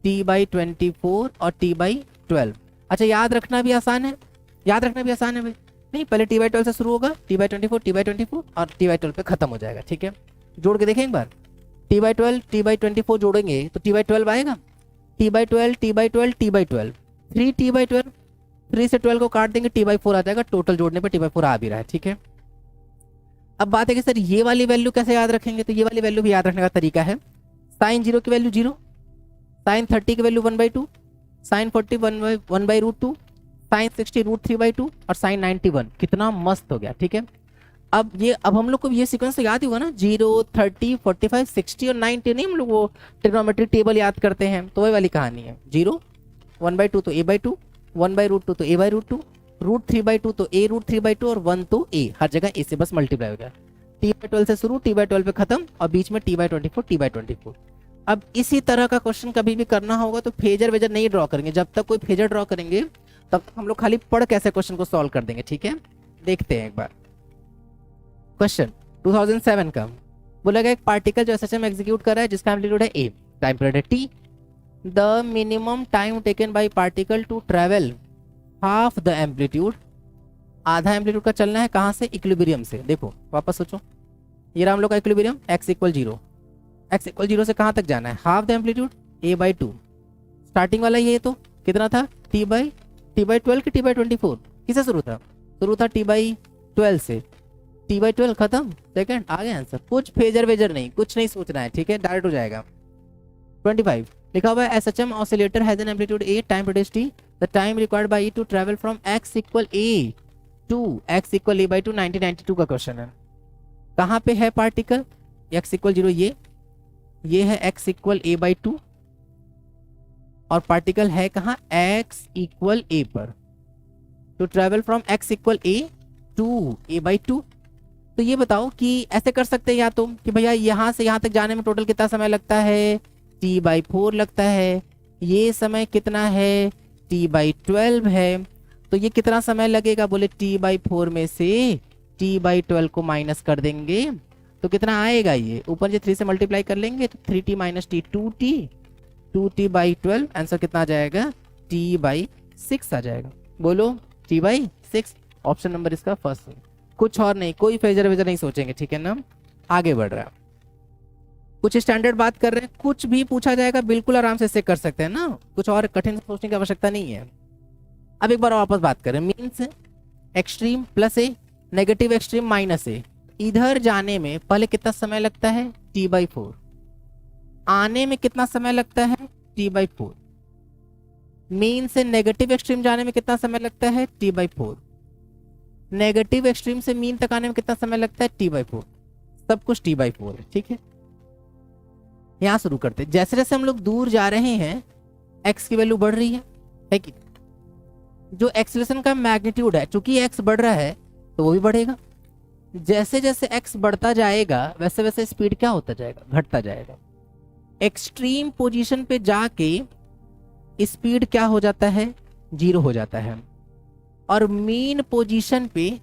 t/24 और t/12। अच्छा याद रखना भी आसान है, याद रखना भी आसान है भाई, नहीं पहले t/12 से शुरू होगा, t/24 t/24 और t/12 पे खत्म हो जाएगा, ठीक है। जोड़ के देखें एक बार, t/12 t/24 जोड़ेंगे तो t/12 आएगा, t/12 t/12 t/12 3 t/12, 3 से 12 को काट देंगे t/4 आ जाएगा, टोटल जोड़ने पे t/4 आ भी रहा है, ठीक है। अब बात है कि सर ये वाली वैल्यू कैसे याद रखेंगे, तो ये वाली वैल्यू भी याद रखने का तरीका है, साइन 0 की वैल्यू 0, साइन 30 की वैल्यू 1/2, साइन 40 1/√2, साइन 60 √3/2 और साइन 91। कितना मस्त हो गया, ठीक है। अब हम लोग को ये सीक्वेंस तो याद ही होगा ना, 0 30 45 60 और 90, नहीं हम लोग वो ट्रिग्नोमेट्रिक टेबल याद करते हैं, तो वही वाली कहानी है। 0 1/2 तो a/2, 1/√2 तो a/√2, √3/2 तो a√3/2 और 1 तो a, हर जगह a से बस मल्टीप्लाई हो गया। t/12 से शुरू, t/12 पे खत्म, और बीच में t/24 t/24। अब इसी तरह का क्वेश्चन कभी भी करना होगा तो फेजर वेजर नहीं ड्रॉ करेंगे, जब तक कोई फेजर ड्रॉ करेंगे तब तक हम लोग खाली पढ़ कैसे क्वेश्चन को सॉल्व कर देंगे, ठीक है। देखते हैं एक बार क्वेश्चन 2007 का, बोला गया एक पार्टिकल जो एसएचएम एग्जीक्यूट कर रहा है जिसका एम्पलीट्यूड है a, टाइम पीरियड है t, the minimum time taken by particle to travel half the amplitude, आधा एम्पलीट्यूड का चलना है कहाँ से, इक्विलिब्रियम से। देखो वापस सोचो, ये रहा हम लोग का equilibrium, x equal 0, x equal 0 से कहाँ तक जाना है, half the amplitude a/2, starting वाला ये तो कितना था t/12 की t/24, किससे शुरू था, शुरू था t/12 से, t/12 खत्म, सेकंड आ गया आंसर। कुछ फेजर वेजर नहीं, कुछ नहीं सोचना है, ठीक है, डायरेक्ट हो जाएगा। 25 लिखा हुआ है SHM oscillator has an amplitude a, time period t, the time required by to travel from x equal a to x equal a/2, 1992 का क्वेश्चन है। कहाँ पे है पार्टिकल, x इक्वल 0, ये है x इक्वल a/2, और पार्टिकल है कहाँ, x इक्वल a पर, to travel from x equal a to a/2। तो ये बताओ कि ऐसे कर सकते हैं या तो कि भैया यहाँ से यहाँ तक जाने में टोटल कितना समय लगता है, t/4 लगता है, ये समय कितना है, t/12 है, तो ये कितना समय लगेगा, बोले t/4 में से t/12 को माइनस कर देंगे तो कितना आएगा, ये ऊपर जो 3 से मल्टीप्लाई कर लेंगे तो 3t minus t 2t/12, answer कितना आ जाएगा, t/6 आ जाएगा। बोलो t/6, ऑप्शन नंबर इसका फर्स्ट है, कुछ और नहीं, कोई फेजर वेजर नहीं सोचेंगे, ठीक है ना। आगे बढ़ रहा है, कुछ स्टैंडर्ड बात कर रहे हैं, कुछ भी पूछा जाएगा बिल्कुल आराम से इससे कर सकते हैं ना, कुछ और कठिन सोचने की आवश्यकता नहीं है। अब एक बार वापस बात करें, मीन्स एक्सट्रीम प्लस ए, नेगेटिव एक्सट्रीम माइनस ए, इधर जाने में पहले कितना समय लगता है, t/4, आने में कितना समय लगता है, t/4, मीन से नेगेटिव एक्सट्रीम जाने में कितना समय लगता है, t/4, नेगेटिव एक्सट्रीम से मीन तक आने में कितना समय लगता है, t/4, सब कुछ t/4 है, ठीक है। यहाँ शुरू करते हैं। जैसे जैसे हम लोग दूर जा रहे हैं एक्स की वैल्यू बढ़ रही है कि जो एक्सेलरेशन का मैग्नीट्यूड है, चूंकि एक्स बढ़ रहा है तो वो भी बढ़ेगा। जैसे जैसे एक्स बढ़ता जाएगा वैसे वैसे स्पीड क्या होता जाएगा, घटता जाएगा। एक्सट्रीम पोजीशन पे जाके स्पीड क्या हो जाता है, 0 हो जाता है। और मीन पोजीशन पे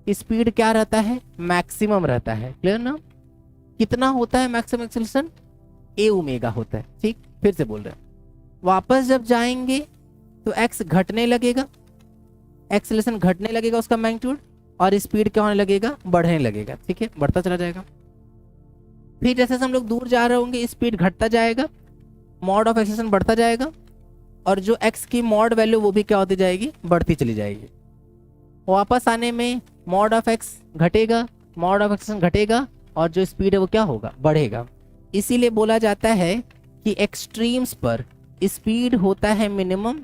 स्पीड क्या रहता है, मैक्सिमम रहता है। क्लियर ना? कितना होता है मैक्सिमम एक्सेलरेशन, ए ओमेगा होता है। ठीक, फिर से बोल रहे हैं। वापस जब जाएंगे तो एक्स घटने लगेगा, एक्सेलरेशन घटने लगेगा उसका मैग्नीट्यूड, और स्पीड क्या होने लगेगा, बढ़ने लगेगा। ठीक है, बढ़ता चला जाएगा। फिर जैसे हम लोग दूर जा रहे होंगे स्पीड घटता जाएगा, मॉड ऑफ एक्सेलरेशन बढ़ता जाएगा, और जो एक्स की मॉड वैल्यू वो भी क्या होती जाएगी, बढ़ती चली जाएगी। वापस आने में मॉड ऑफ एक्स घटेगा, मॉड ऑफ एक्सेलरेशन घटेगा, और जो स्पीड है वो क्या होगा, बढ़ेगा। इसीलिए बोला जाता है कि एक्सट्रीम्स पर स्पीड होता है मिनिमम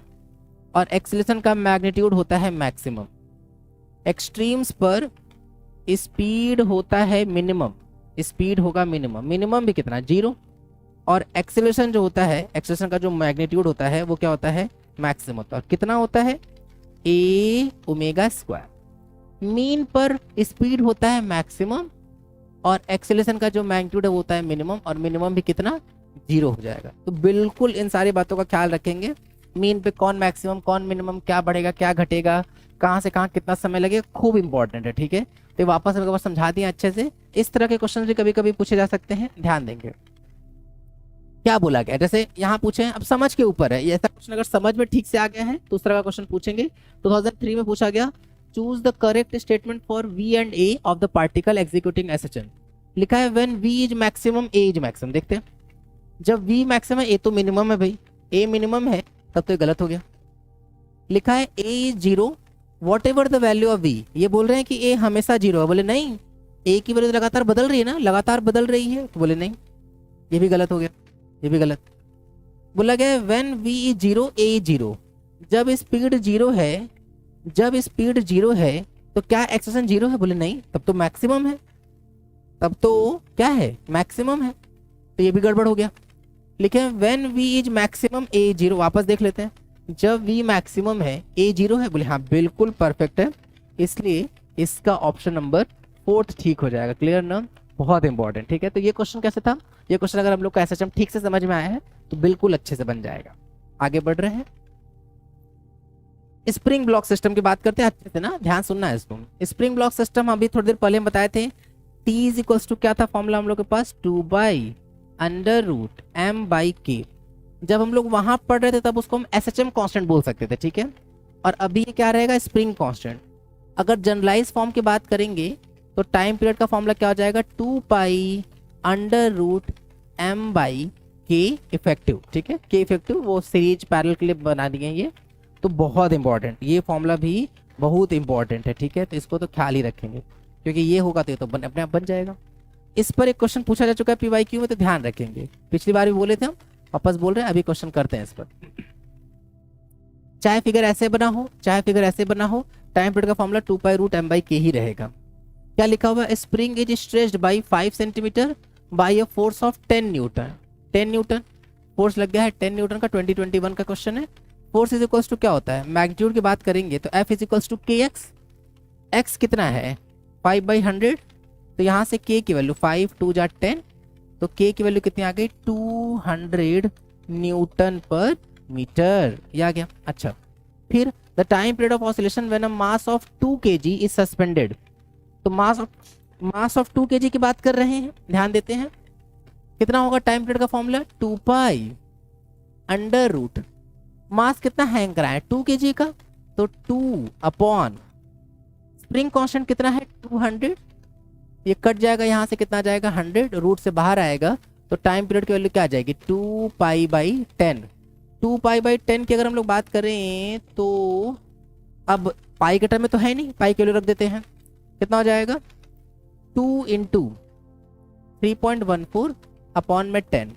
और एक्सेलरेशन का मैग्नीट्यूड होता है मैक्सिमम। एक्सट्रीम्स पर स्पीड होता है मिनिमम, स्पीड होगा मिनिमम, मिनिमम भी कितना, 0, और एक्सेलरेशन जो होता है, एक्सेलरेशन का जो मैग्नीट्यूड होता है वो क्या होता है, मैक्सिमम होता है। और कितना होता है, ए ओमेगा स्क्वायर। मीन पर स्पीड होता है मैक्सिमम और एक्सेलरेशन का जो मैग्नीट्यूड है वो होता है मिनिमम, और मिनिमम भी कितना, 0 हो जाएगा। तो बिल्कुल इन सारी बातों का ख्याल रखेंगे। मीन पे कौन मैक्सिमम, कौन मिनिमम, क्या बढ़ेगा क्या घटेगा, कहाँ से कहाँ कितना समय लगेगा, खूब इंपॉर्टेंट है। ठीक है, तो वापस एक बार समझा दिया अच्छे से। इस तरह के क्वेश्चन भी कभी कभी पूछे जा सकते हैं, ध्यान देंगे। क्या बोला गया, जैसे यहाँ पूछे, अब समझ के ऊपर है, ऐसा क्वेश्चन अगर समझ में ठीक से आ गया है तो उस तरह का क्वेश्चन पूछेंगे। 2003 में पूछा गया, choose the correct statement for V and A of the particle executing SHM। लिखा है when V is maximum, A is maximum. देखते हैं, जब V मैक्सिमम है, A तो मिनिमम है भाई, A मिनिमम है, तब तो ये गलत हो गया। लिखा है A is 0 what ever the value of V। ये बोल रहे हैं कि A हमेशा 0 है, बोले नहीं, A की वैल्यू लगातार बदल रही है ना, लगातार बदल रही है, तो बोले नहीं, ये भी गलत हो गया, ये भी गलत। बोला गया when V is 0 A is 0। जब स्पीड 0 है, जब स्पीड 0 है तो क्या एक्सेलरेशन 0 है, बोले नहीं, तब तो मैक्सिमम है, तब तो क्या है, मैक्सिमम है, तो ये भी गड़बड़ हो गया। लिखे when V is maximum A is 0। वापस देख लेते हैं, जब V मैक्सिमम है A 0 है, बोले हाँ बिल्कुल परफेक्ट है, इसलिए इसका ऑप्शन नंबर 4 ठीक हो जाएगा। क्लियर ना, बहुत इंपॉर्टेंट। ठीक है, तो ये क्वेश्चन कैसे था, ये क्वेश्चन अगर हम लोग का SHM ठीक से समझ में आया है तो बिल्कुल अच्छे से बन जाएगा। आगे बढ़ रहे हैं, स्प्रिंग ब्लॉक सिस्टम की बात करते हैं, अच्छे से ना ध्यान सुनना है इसको। स्प्रिंग ब्लॉक सिस्टम अभी थोड़ी देर पहले हम बताए थे, T इज इक्वल्स टू क्या था फॉर्मूला हम लोग के पास, 2/√m/k। जब हम लोग वहां पढ़ रहे थे तब उसको हम SHM कांस्टेंट बोल सकते थे। ठीक है, और अभी ये क्या रहेगा, स्प्रिंग कांस्टेंट। अगर जनरलाइज फॉर्म की बात करेंगे तो टाइम पीरियड का फॉर्मूला क्या हो जाएगा, 2π√m/k इफेक्टिव। ठीक है, के इफेक्टिव वो सीरीज पैरेलल के लिए बना दिए ये, तो बहुत इंपॉर्टेंट, ये फॉर्मूला भी बहुत इंपॉर्टेंट है। ठीक है, तो इसको तो ख्याल ही रखेंगे, क्योंकि ये होगा तो ये तो अपने आप बन जाएगा। इस पर एक क्वेश्चन पूछा जा चुका है PYQ में, तो ध्यान रखेंगे। पिछली बार भी बोले थे हम, वापस बोल रहे हैं, अभी क्वेश्चन करते हैं इस पर। चाहे फिगर ऐसे बना हो, चाहे फिगर ऐसे बना हो, टाइम पीरियड का फॉर्मूला 2π√m/k ही रहेगा। क्या लिखा हुआ, spring is stretched by 5 centimetre by a force of 10 newton. 10 newton force लग गया है, 10 न्यूटन का 2021 का क्वेश्चन है। फोर्स इज इक्वल्स टू क्या होता है, मैग्नीट्यूड की बात करेंगे तो F is equals to kx। x कितना है, 5/100, तो यहाँ से k की वैल्यू 5 2 जा 10, तो k की वैल्यू कितनी आ गई, 200 न्यूटन पर मीटर, ये आ गया। अच्छा, फिर the time period of oscillation when a mass of 2 kg is suspended. तो मास ऑफ 2 kg की बात कर रहे हैं, ध्यान देते हैं, कितना होगा टाइम पीरियड का फॉर्मूला, 2π√, मास कितना हैंग करा है 2 kg का, तो 2 अपॉन स्प्रिंग कांस्टेंट कितना है 200, ये कट जाएगा, यहाँ से कितना जाएगा 100, रूट से बाहर आएगा, तो टाइम पीरियड की वैल्यू क्या आ जाएगी 2π/10। 2π/10 की अगर हम लोग बात करें तो अब पाई के टर्म में तो है नहीं, पाई के वैल्यू रख देते हैं, कितना हो जाएगा 2 × 3.14 अपॉन में 10,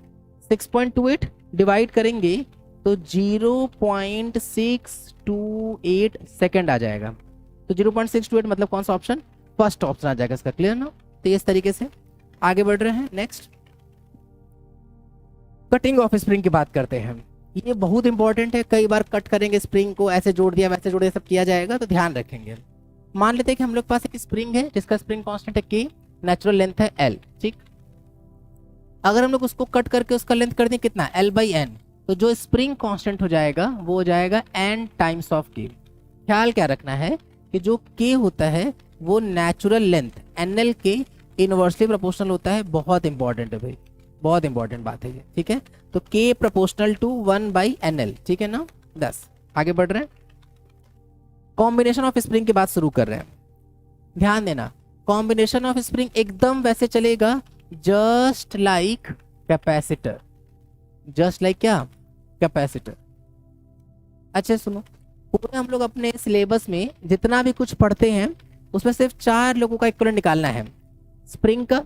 6.28 डिवाइड करेंगे तो 0.628 सेकेंड आ जाएगा। तो 0.628 मतलब कौन सा ऑप्शन, फर्स्ट ऑप्शन आ जाएगा इसका। क्लियर ना, तो इस तरीके से आगे बढ़ रहे हैं। नेक्स्ट, कटिंग ऑफ स्प्रिंग की बात करते हैं। ये बहुत इंपॉर्टेंट है, कई बार कट करेंगे स्प्रिंग को, ऐसे जोड़ दिया वैसे जोड़ दिया, सब किया जाएगा, तो ध्यान रखेंगे। मान लेते हैं कि हम लोग के पास एक स्प्रिंग है जिसका स्प्रिंग कांस्टेंट है k, नेचुरल लेंथ है l, ठीक। अगर हम लोग उसको कट करके उसका लेंथ कर दें कितना, l/n, तो जो स्प्रिंग कांस्टेंट हो जाएगा वो हो जाएगा n टाइम्स ऑफ k। ख्याल क्या रखना है कि जो k होता है वो नेचुरल लेंथ nl के इनवर्सली प्रोपोर्शनल होता है। बहुत इंपॉर्टेंट है भाई, बहुत इंपॉर्टेंट बात है ये, ठीक है। तो k प्रोपोर्शनल टू 1/nl, ठीक है ना। 10 आगे बढ़ रहे हैं, कॉम्बिनेशन ऑफ स्प्रिंग की बात शुरू कर रहे हैं। ध्यान देना, कॉम्बिनेशन ऑफ स्प्रिंग एकदम वैसे चलेगा just like capacitor, just like क्या, कैपेसिटर। अच्छा सुनो, पूरे हम लोग अपने सिलेबस में जितना भी कुछ पढ़ते हैं उसमें सिर्फ 4 लोगों का इक्विवेलेंट निकालना है, स्प्रिंग का,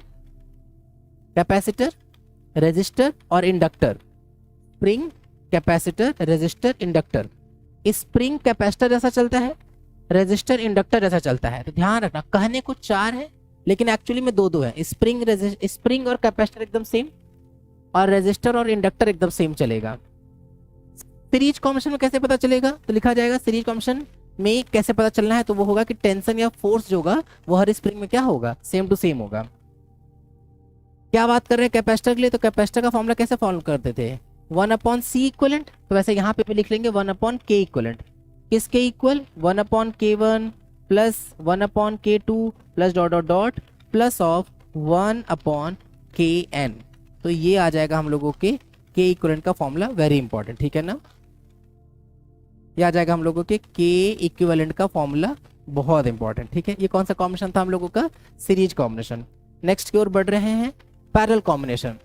कैपेसिटर, रेजिस्टर और inductor. Spring, capacitor, resistor, inductor. Spring capacitor जैसा चलता है, रेजिस्टर इंडक्टर जैसा चलता है। तो ध्यान रखना, कहने को 4 है लेकिन एक्चुअली में 2-2 है। स्प्रिंग और कैपेसिटर एकदम सेम, और रेजिस्टर और इंडक्टर एकदम सेम चलेगा। सीरीज कॉम्बिनेशन में कैसे पता चलेगा, तो लिखा जाएगा सीरीज कॉम्बिनेशन में कैसे पता चलना है, तो वो होगा कि टेंशन या फोर्स जो होगा वो हर स्प्रिंग में क्या होगा, सेम टू सेम होगा। क्या बात कर रहे हैं कैपेसिटर के लिए, तो कैपेसिटर का फॉर्मूला कैसे फॉलो करते थे, 1/c इक्वलेंट। तो वैसे यहाँ पे भी लिख लेंगे 1/k इक्वलेंट। किसके equal, 1/k1 plus 1/k2 plus dot dot dot plus of 1/kn। तो ये आ जाएगा हम लोगों के k इक्वलेंट का फॉर्मूला, वेरी इंपॉर्टेंट, ठीक है ना। ये आ जाएगा हम लोगों के k इक्विवेलेंट का फॉर्मूला, बहुत इंपॉर्टेंट, ठीक है। ये कौन सा कॉम्बिनेशन था हम लोगों का, सीरीज कॉम्बिनेशन। नेक्स्ट की ओर बढ़ रहे हैं, पैरेलल कॉम्बिनेशन।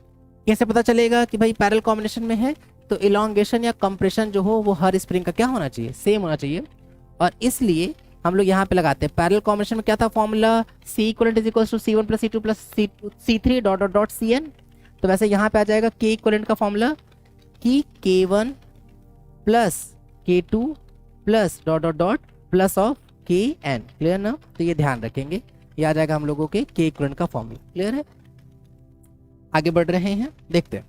कैसे पता चलेगा कि भाई पैरेलल कॉम्बिनेशन में है, तो इलॉन्गेशन या कंप्रेशन जो हो वो हर स्प्रिंग का क्या होना चाहिए, सेम होना चाहिए। और इसलिए हम लोग यहाँ पे लगाते हैं पैरेलल कॉम्बिनेशन में क्या था formula, C equivalent is equal to C1 plus C2 plus C3 dot dot dot Cn। तो वैसे यहाँ पे आ जाएगा K इक्वलेंट का फॉर्मूला कि K1 plus K2 plus dot dot dot plus of Kn। Clear ना, तो ये ध्यान रखेंगे, ये आ जाएगा हम लोगों के K इक्वलेंट का फॉर्मूला। क्लियर है, आगे बढ़ रहे हैं, देखते हैं।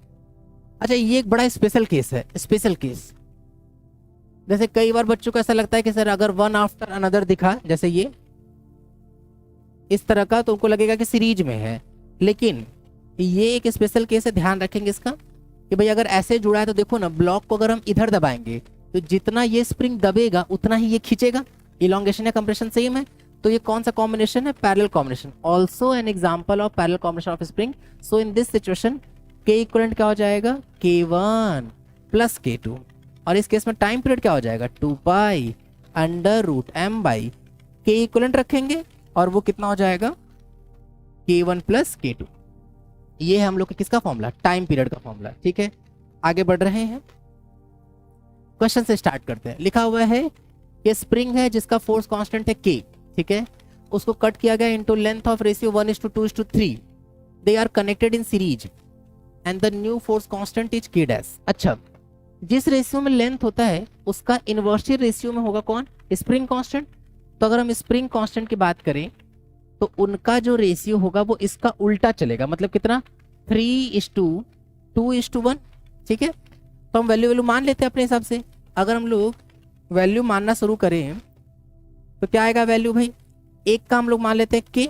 अच्छा, ये एक बड़ा स्पेशल केस है, स्पेशल केस। जैसे कई बार बच्चों को ऐसा लगता है कि सर अगर वन आफ्टर अनदर दिखा, जैसे ये इस तरह का, तो उनको लगेगा कि सीरीज में है, लेकिन ये एक स्पेशल केस है, ध्यान रखेंगे इसका कि भाई अगर ऐसे जुड़ा है तो देखो ना, ब्लॉक को अगर हम इधर दबाएंगे तो जितना ये स्प्रिंग दबेगा उतना ही ये खींचेगा, इलॉन्गेशन या कंप्रेशन सेम है। तो ये कौन सा कॉम्बिनेशन है, parallel combination, also an example of parallel combination of spring. So in this situation K equivalent क्या हो जाएगा, K1 प्लस K2, और इस केस में टाइम पीरियड क्या हो जाएगा, 2π √m/, K इक्वलेंट रखेंगे और वो कितना हो जाएगा, K1 प्लस K2। ये है हम लोग का किसका फॉर्मूला, टाइम पीरियड का फॉर्मूला, ठीक है। आगे बढ़ रहे हैं, क्वेश्चन से स्टार्ट करते हैं। लिखा हुआ है कि स्प्रिंग है जिसका फोर्स कांस्टेंट है K, ठीक है, उसको कट किया गया into length of ratio 1:2:3। They are connected in series and the new force constant is K dash. अच्छा, जिस रेशियो में लेंथ होता है उसका इनवर्सली रेशियो में होगा कौन, स्प्रिंग कांस्टेंट। तो अगर हम स्प्रिंग कांस्टेंट की बात करें तो उनका जो रेशियो होगा वो इसका उल्टा चलेगा, मतलब कितना, 3:2:1, ठीक है। तो हम वैल्यू मान लेते हैं अपने हिसाब से। अगर हम लोग वैल्यू मानना शुरू करें तो क्या आएगा वैल्यू भाई, एक का हम लोग मान लेते हैं K,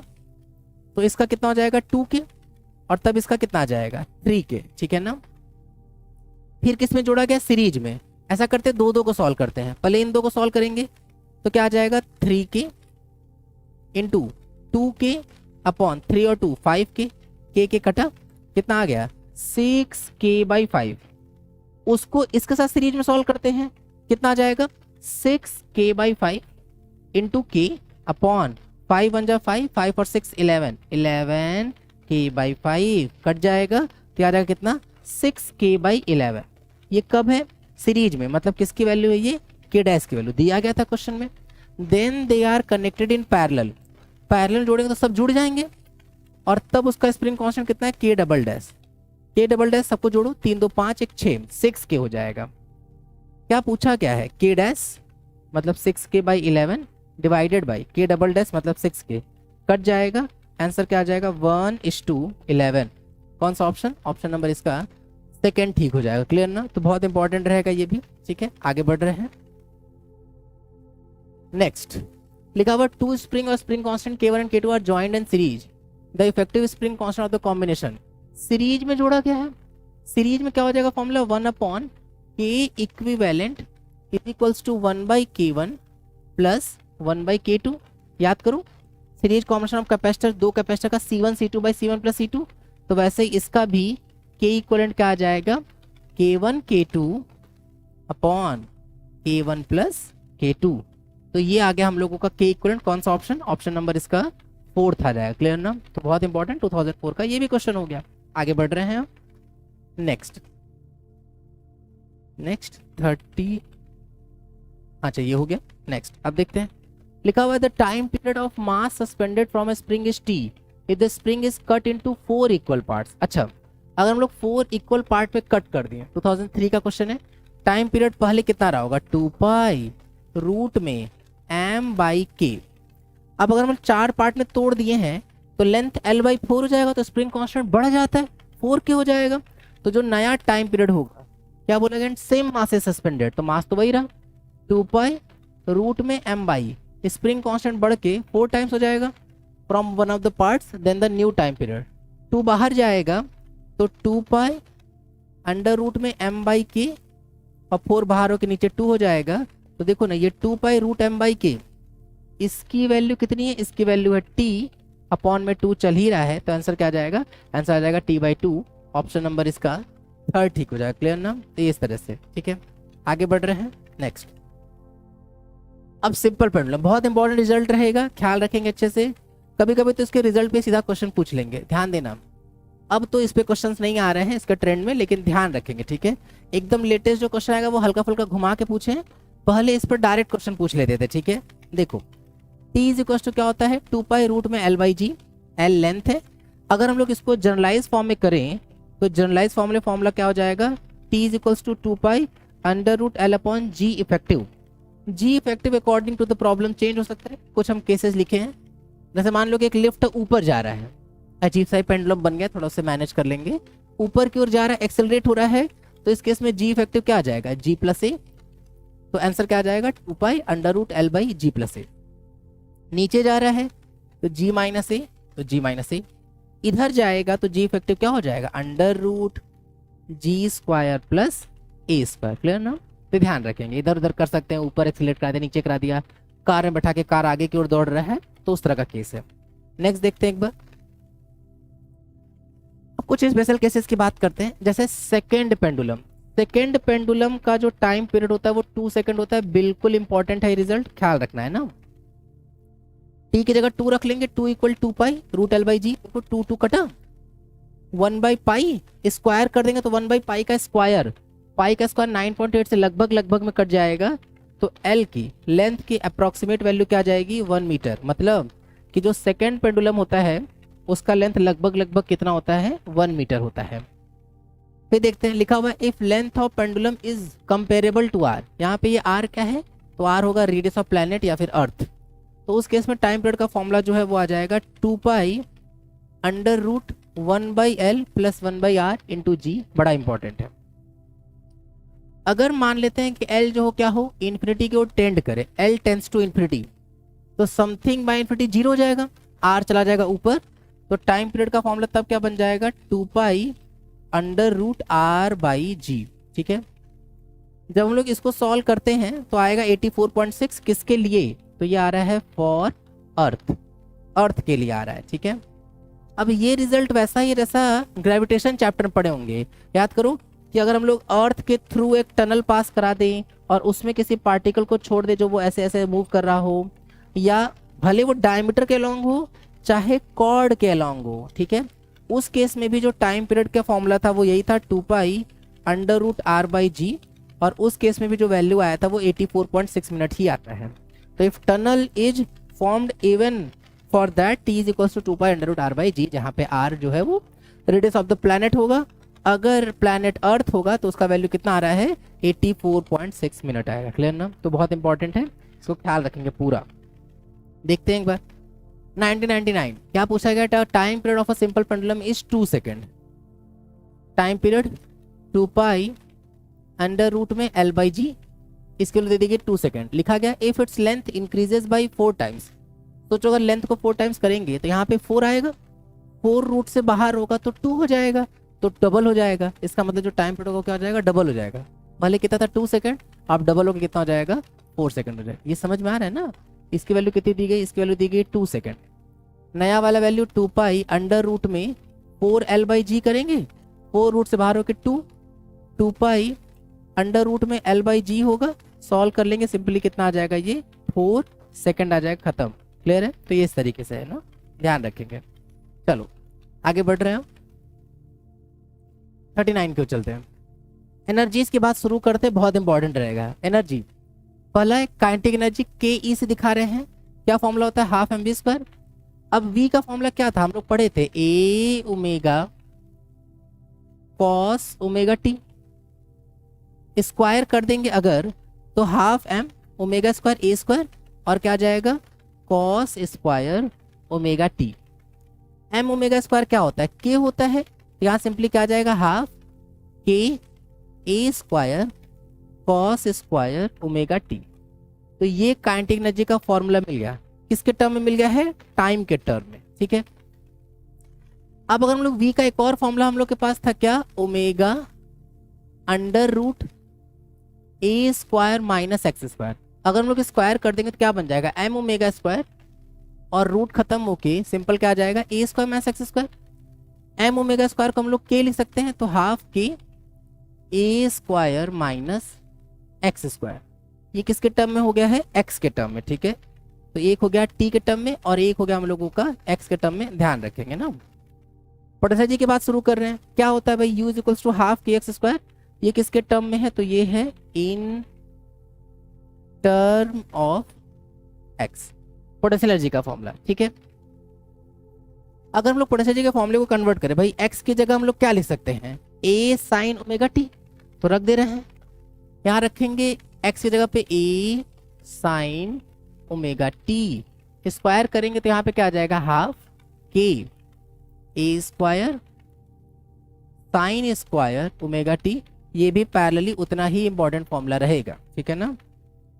तो इसका कितना हो जाएगा 2K, और तब इसका कितना आ जाएगा 3K, ठीक है ना। फिर किस में जोड़ा गया, सीरीज में। ऐसा करते हैं 2-2 को सॉल्व करते हैं, पहले इन 2 को सॉल्व करेंगे तो क्या आ जाएगा 3K इंटू 2K अपॉन 3 और 2 5K, K कटा, कितना आ गया 6K/5। उसको इसके साथ सीरीज में सॉल्व करते हैं, कितना आ जाएगा 6K/5 इंटू K अपॉन 5 1 जा 5, 5 और 6 11K/5 कट जाएगा, तो आ जाएगा कितना 6K/11। ये कब है, सीरीज में, मतलब किसकी वैल्यू है ये, K डैश की वैल्यू दिया गया था क्वेश्चन में। Then they are connected in parallel, parallel जोड़ेंगे तो सब जुड़ जाएंगे, और तब उसका स्प्रिंग कांस्टेंट कितना है K double dash. K double dash सबको जोड़ो, 3 2 5 1 6K हो जाएगा। क्या पूछा क्या है, K डैश मतलब 6K/11 divided by K double dash मतलब 6K, कट जाएगा, आंसर क्या आ जाएगा 1:11। कौन सा ऑप्शन, ऑप्शन नंबर इसका सेकेंड ठीक हो जाएगा। क्लियर ना? तो बहुत इंपॉर्टेंट रहेगा ये भी। ठीक है, आगे बढ़ रहे हैं। नेक्स्ट लिखा हुआ टू स्प्रिंग और spring constant K1 and K2 are joined in series, the effective spring constant of the combination. Series में जोड़ा क्या है? सीरीज में क्या हो जाएगा formula 1 K equivalent is equals to 1/K1 plus 1/K2। याद करो सीरीज कॉम्बिनेशन ऑफ कैपेसिटर, दो कैपेसिटर का C1 C2 by C1 plus C2। तो वैसे ही इसका भी K इक्वलेंट क्या आ जाएगा? K1 K2 upon K1 plus K2। तो ये आ गया हम लोगों का K इक्वलेंट। कौन सा ऑप्शन? ऑप्शन नंबर इसका 4 आ जाएगा। क्लियर ना? तो बहुत इंपॉर्टेंट 2004 का ये भी क्वेश्चन हो गया। आगे बढ़ रहे हैं। नेक्स्ट 30, अच्छा ये हो गया। नेक्स्ट अब देखते हैं। लिखा हुआ है the time period of mass suspended from A spring is T if the spring is cut into 4 equal parts. अच्छा, अगर हम लोग 4 इक्वल पार्ट में कट कर दिए, 2003 का क्वेश्चन है। टाइम पीरियड पहले कितना रहा होगा? 2 पाई रूट में m/k। अब अगर हम 4 पार्ट में तोड़ दिए हैं तो लेंथ L/4 हो जाएगा, तो स्प्रिंग कांस्टेंट बढ़ जाता है, 4k हो जाएगा। तो जो नया टाइम पीरियड होगा क्या बोलेगा? सेम मास है सस्पेंडेड, तो मास तो वही रहा 2 पाई रूट में m/, स्प्रिंग कांस्टेंट बढ़ के 4 टाइम्स हो जाएगा from one of the parts, then the new time period. 2 बाहर जाएगा तो 2 पाई अंडर रूट में m/k और 4 बाहर हो के नीचे 2 हो जाएगा। तो देखो ना ये 2 पाई रूट m/k, इसकी वैल्यू कितनी है? इसकी वैल्यू है t अपॉन में 2 चल ही रहा है, तो आंसर क्या आ जाएगा? आंसर आ जाएगा t/2। ऑप्शन नंबर इसका 3 ठीक हो जाएगा। क्लियर ना? तो इस तरह से ठीक है, आगे बढ़ रहे हैं। नेक्स्ट अब सिंपल पेंडुलम, बहुत इंपॉर्टेंट रिजल्ट रहेगा, ख्याल रखेंगे अच्छे से। कभी कभी तो इसके रिजल्ट पे सीधा क्वेश्चन पूछ लेंगे, ध्यान देना। अब तो इस पे क्वेश्चंस नहीं आ रहे हैं इसका ट्रेंड में, लेकिन ध्यान रखेंगे। ठीक है, एकदम लेटेस्ट जो क्वेश्चन आएगा वो हल्का फुल्का घुमा के पूछे, पहले इस पर डायरेक्ट क्वेश्चन पूछ लेते थे। ठीक है, देखो t इज इक्वल टू क्या होता है? 2 पाई रूट में L/g, L लेंथ है। अगर हम लोग इसको जनरलाइज फॉर्म में करें तो जनरलाइज फॉर्मूला क्या हो जाएगा? t is equal to 2 pi under root L upon g effective. G effective according to the problem change हो सकता है। कुछ हम केसेस लिखे हैं, जैसे मान लो कि एक लिफ्ट ऊपर जा रहा है, अजीब सा पेंडुलम बन गया, थोड़ा सा मैनेज कर लेंगे। ऊपर की ओर जा रहा है, एक्सेलरेट हो रहा है, तो इस केस में जी इफेक्टिव क्या आ जाएगा? G प्लस ए। तो आंसर क्या आ जाएगा? 2 पाई अंडर रूट L/G+a। नीचे जा रहा है तो G माइनस ए, तो G माइनस ए। इधर जाएगा तो जी इफेक्टिव क्या हो जाएगा? Under root G² plus A²। Clear ना? तो ध्यान रखेंगे, इधर उधर कर सकते हैं, ऊपर एक्सीलरेट करा दिया, नीचे करा दिया, कार में बैठा के कार आगे की ओर दौड़ रहा है, तो उस तरह का केस है। नेक्स्ट देखते हैं एक बार। अब कुछ स्पेशल केसेस की बात करते हैं, जैसे सेकेंड पेंडुलम। सेकेंड पेंडुलम का जो टाइम पीरियड होता है वो 2 सेकंड होता है। बिल्कुल इंपॉर्टेंट है रिजल्ट, ख्याल रखना है ना। टी की जगह 2 रख लेंगे, 2 इक्वल 2 पाई रूट L/g, तो 2 कटा, 1/पाई स्क्वायर कर देंगे तो 1/पाई का स्क्वायर, पाई का स्क्वायर 9.8 से लगभग में कट जाएगा, तो L की लेंथ की अप्रोक्सीमेट वैल्यू क्या आ जाएगी? 1 मीटर। मतलब कि जो सेकेंड पेंडुलम होता है उसका लेंथ लगभग कितना होता है? 1 मीटर होता है। फिर देखते हैं, लिखा हुआ है if length of pendulum is comparable to R. यहाँ पे ये आर क्या है? तो आर होगा रेडियस ऑफ प्लैनेट या फिर अर्थ। तो उस केस में टाइम पीरियड का फॉर्मूला जो है वो आ जाएगा 2 pi under root 1/L plus 1/R into g. बड़ा इंपॉर्टेंट है। अगर मान लेते हैं कि L जो हो क्या हो? इन्फिनिटी की ओर टेंड करे, L टेंड्स टू इन्फिनिटी, तो समथिंग बाय इन्फिनिटी 0 हो जाएगा, R चला जाएगा ऊपर, तो टाइम पीरियड का फॉर्मूला तब क्या बन जाएगा? 2 पाई अंडर रूट R/g। ठीक है, जब हम लोग इसको सॉल्व करते हैं तो आएगा 84.6। किसके लिए? तो ये आ रहा है फॉर अर्थ, अर्थ के लिए आ रहा है। ठीक है, अब ये रिजल्ट वैसा ही जैसा ग्रेविटेशन चैप्टर में पढ़े होंगे। याद करो कि अगर हम लोग अर्थ के थ्रू एक टनल पास करा दें और उसमें किसी पार्टिकल को छोड़ दे जो वो ऐसे ऐसे मूव कर रहा हो, या भले वो डायमीटर के अलॉन्ग हो चाहे कॉर्ड के अलॉन्ग हो, ठीक है, उस केस में भी जो टाइम पीरियड का फॉर्मूला था वो यही था 2 पाई अंडर रूट R/g, और उस केस में भी जो वैल्यू आया था वो 84.6 मिनट ही आता है। तो if tunnel is formed even for that t is equal to 2 pi under root R/g, जहाँ पे R जो है वो रेडियस ऑफ द प्लैनेट होगा। अगर प्लैनेट अर्थ होगा तो उसका वैल्यू कितना आ रहा है? 84.6 मिनट आएगा। क्लियर ना? तो बहुत इंपॉर्टेंट है, इसको ख्याल रखेंगे पूरा। देखते हैं एक बार 1999 क्या पूछा गया? Time period of a simple pendulum is 2 second. Time period 2 pi under root में L बाई जी, इसके लिए दे देंगे 2 सेकेंड। लिखा गया if its length increases by 4 times. सोचो अगर लेंथ को 4 टाइम्स करेंगे तो यहाँ पे 4 आएगा, 4 रूट से बाहर होगा तो 2 हो जाएगा, तो डबल हो जाएगा। इसका मतलब जो टाइम पीरियड होगा क्या हो जाएगा, डबल हो जाएगा। भले कितना था 2 सेकेंड, आप डबल होकर कितना हो जाएगा 4 सेकेंड हो जाएगा। ये समझ में आ रहा है ना। इसकी वैल्यू कितनी दी गई, इसकी वैल्यू दी गई 2 सेकेंड। नया वाला वैल्यू 2 पाई अंडर रूट में 4L बाई जी करेंगे, 4 रूट से बाहर होकर 2 पाई अंडर रूट में L बाई जी होगा, सॉल्व कर लेंगे सिंपली कितना आ जाएगा, ये 4 सेकेंड आ जाएगा, खत्म। क्लियर है। तो ये इस तरीके से है ना, ध्यान रखेंगे। चलो आगे बढ़ रहे हैं, 39 क्यों चलते हैं। एनर्जीज की बात शुरू करते हैं, बहुत इंपॉर्टेंट रहेगा। एनर्जी पहला काइनेटिक एनर्जी के ई से दिखा रहे हैं। क्या फॉर्मूला होता है, हाफ mv²। अब v का फॉर्मूला क्या था, हम लोग पढ़े थे a omega cos omega T. Square कर देंगे अगर तो half m omega square a square और क्या आ जाएगा cos square omega T. m omega square क्या होता है, k होता है, तो यहाँ सिंपली क्या आ जाएगा half k a square cos square omega T. तो ये काइनेटिक एनर्जी का फॉर्मूला मिल गया। किसके टर्म में मिल गया है, टाइम के टर्म में। ठीक है। अब अगर हम लोग v का एक और फॉर्मूला हम लोग के पास था क्या, omega under root a square minus x square. अगर हम लोग स्क्वायर कर देंगे तो क्या बन जाएगा, m ओमेगा स्क्वायर और रूट खत्म होके सिंपल क्या आ जाएगा, a square minus x square. m omega square को हम लोग k लिख सकते हैं, तो half k a square minus x square. ये किसके टर्म में हो गया है, x के टर्म में। ठीक है। तो एक हो गया t के टर्म में और एक हो गया हम लोगों का x के टर्म में, ध्यान रखेंगे ना। पोटेंशियल जी की बात शुरू कर रहे हैं। क्या होता है भाई, u is equals to half k x square. ये किसके टर्म में है, तो ये है in term of x, potential energy का फॉर्मूला। ठीक है। अगर हम लोग पोटेंशियल एनर्जी के फॉर्मूले को कन्वर्ट करें भाई, x की जगह हम लोग क्या लिख सकते हैं, a साइन ओमेगा टी, तो रख दे रहे हैं। यहाँ रखेंगे x की जगह पे a sine omega T, square करेंगे तो यहाँ पे क्या आ जाएगा, half k a square sine square omega T. ये भी पैरेलली उतना ही इंपॉर्टेंट फॉर्मूला रहेगा। ठीक है ना।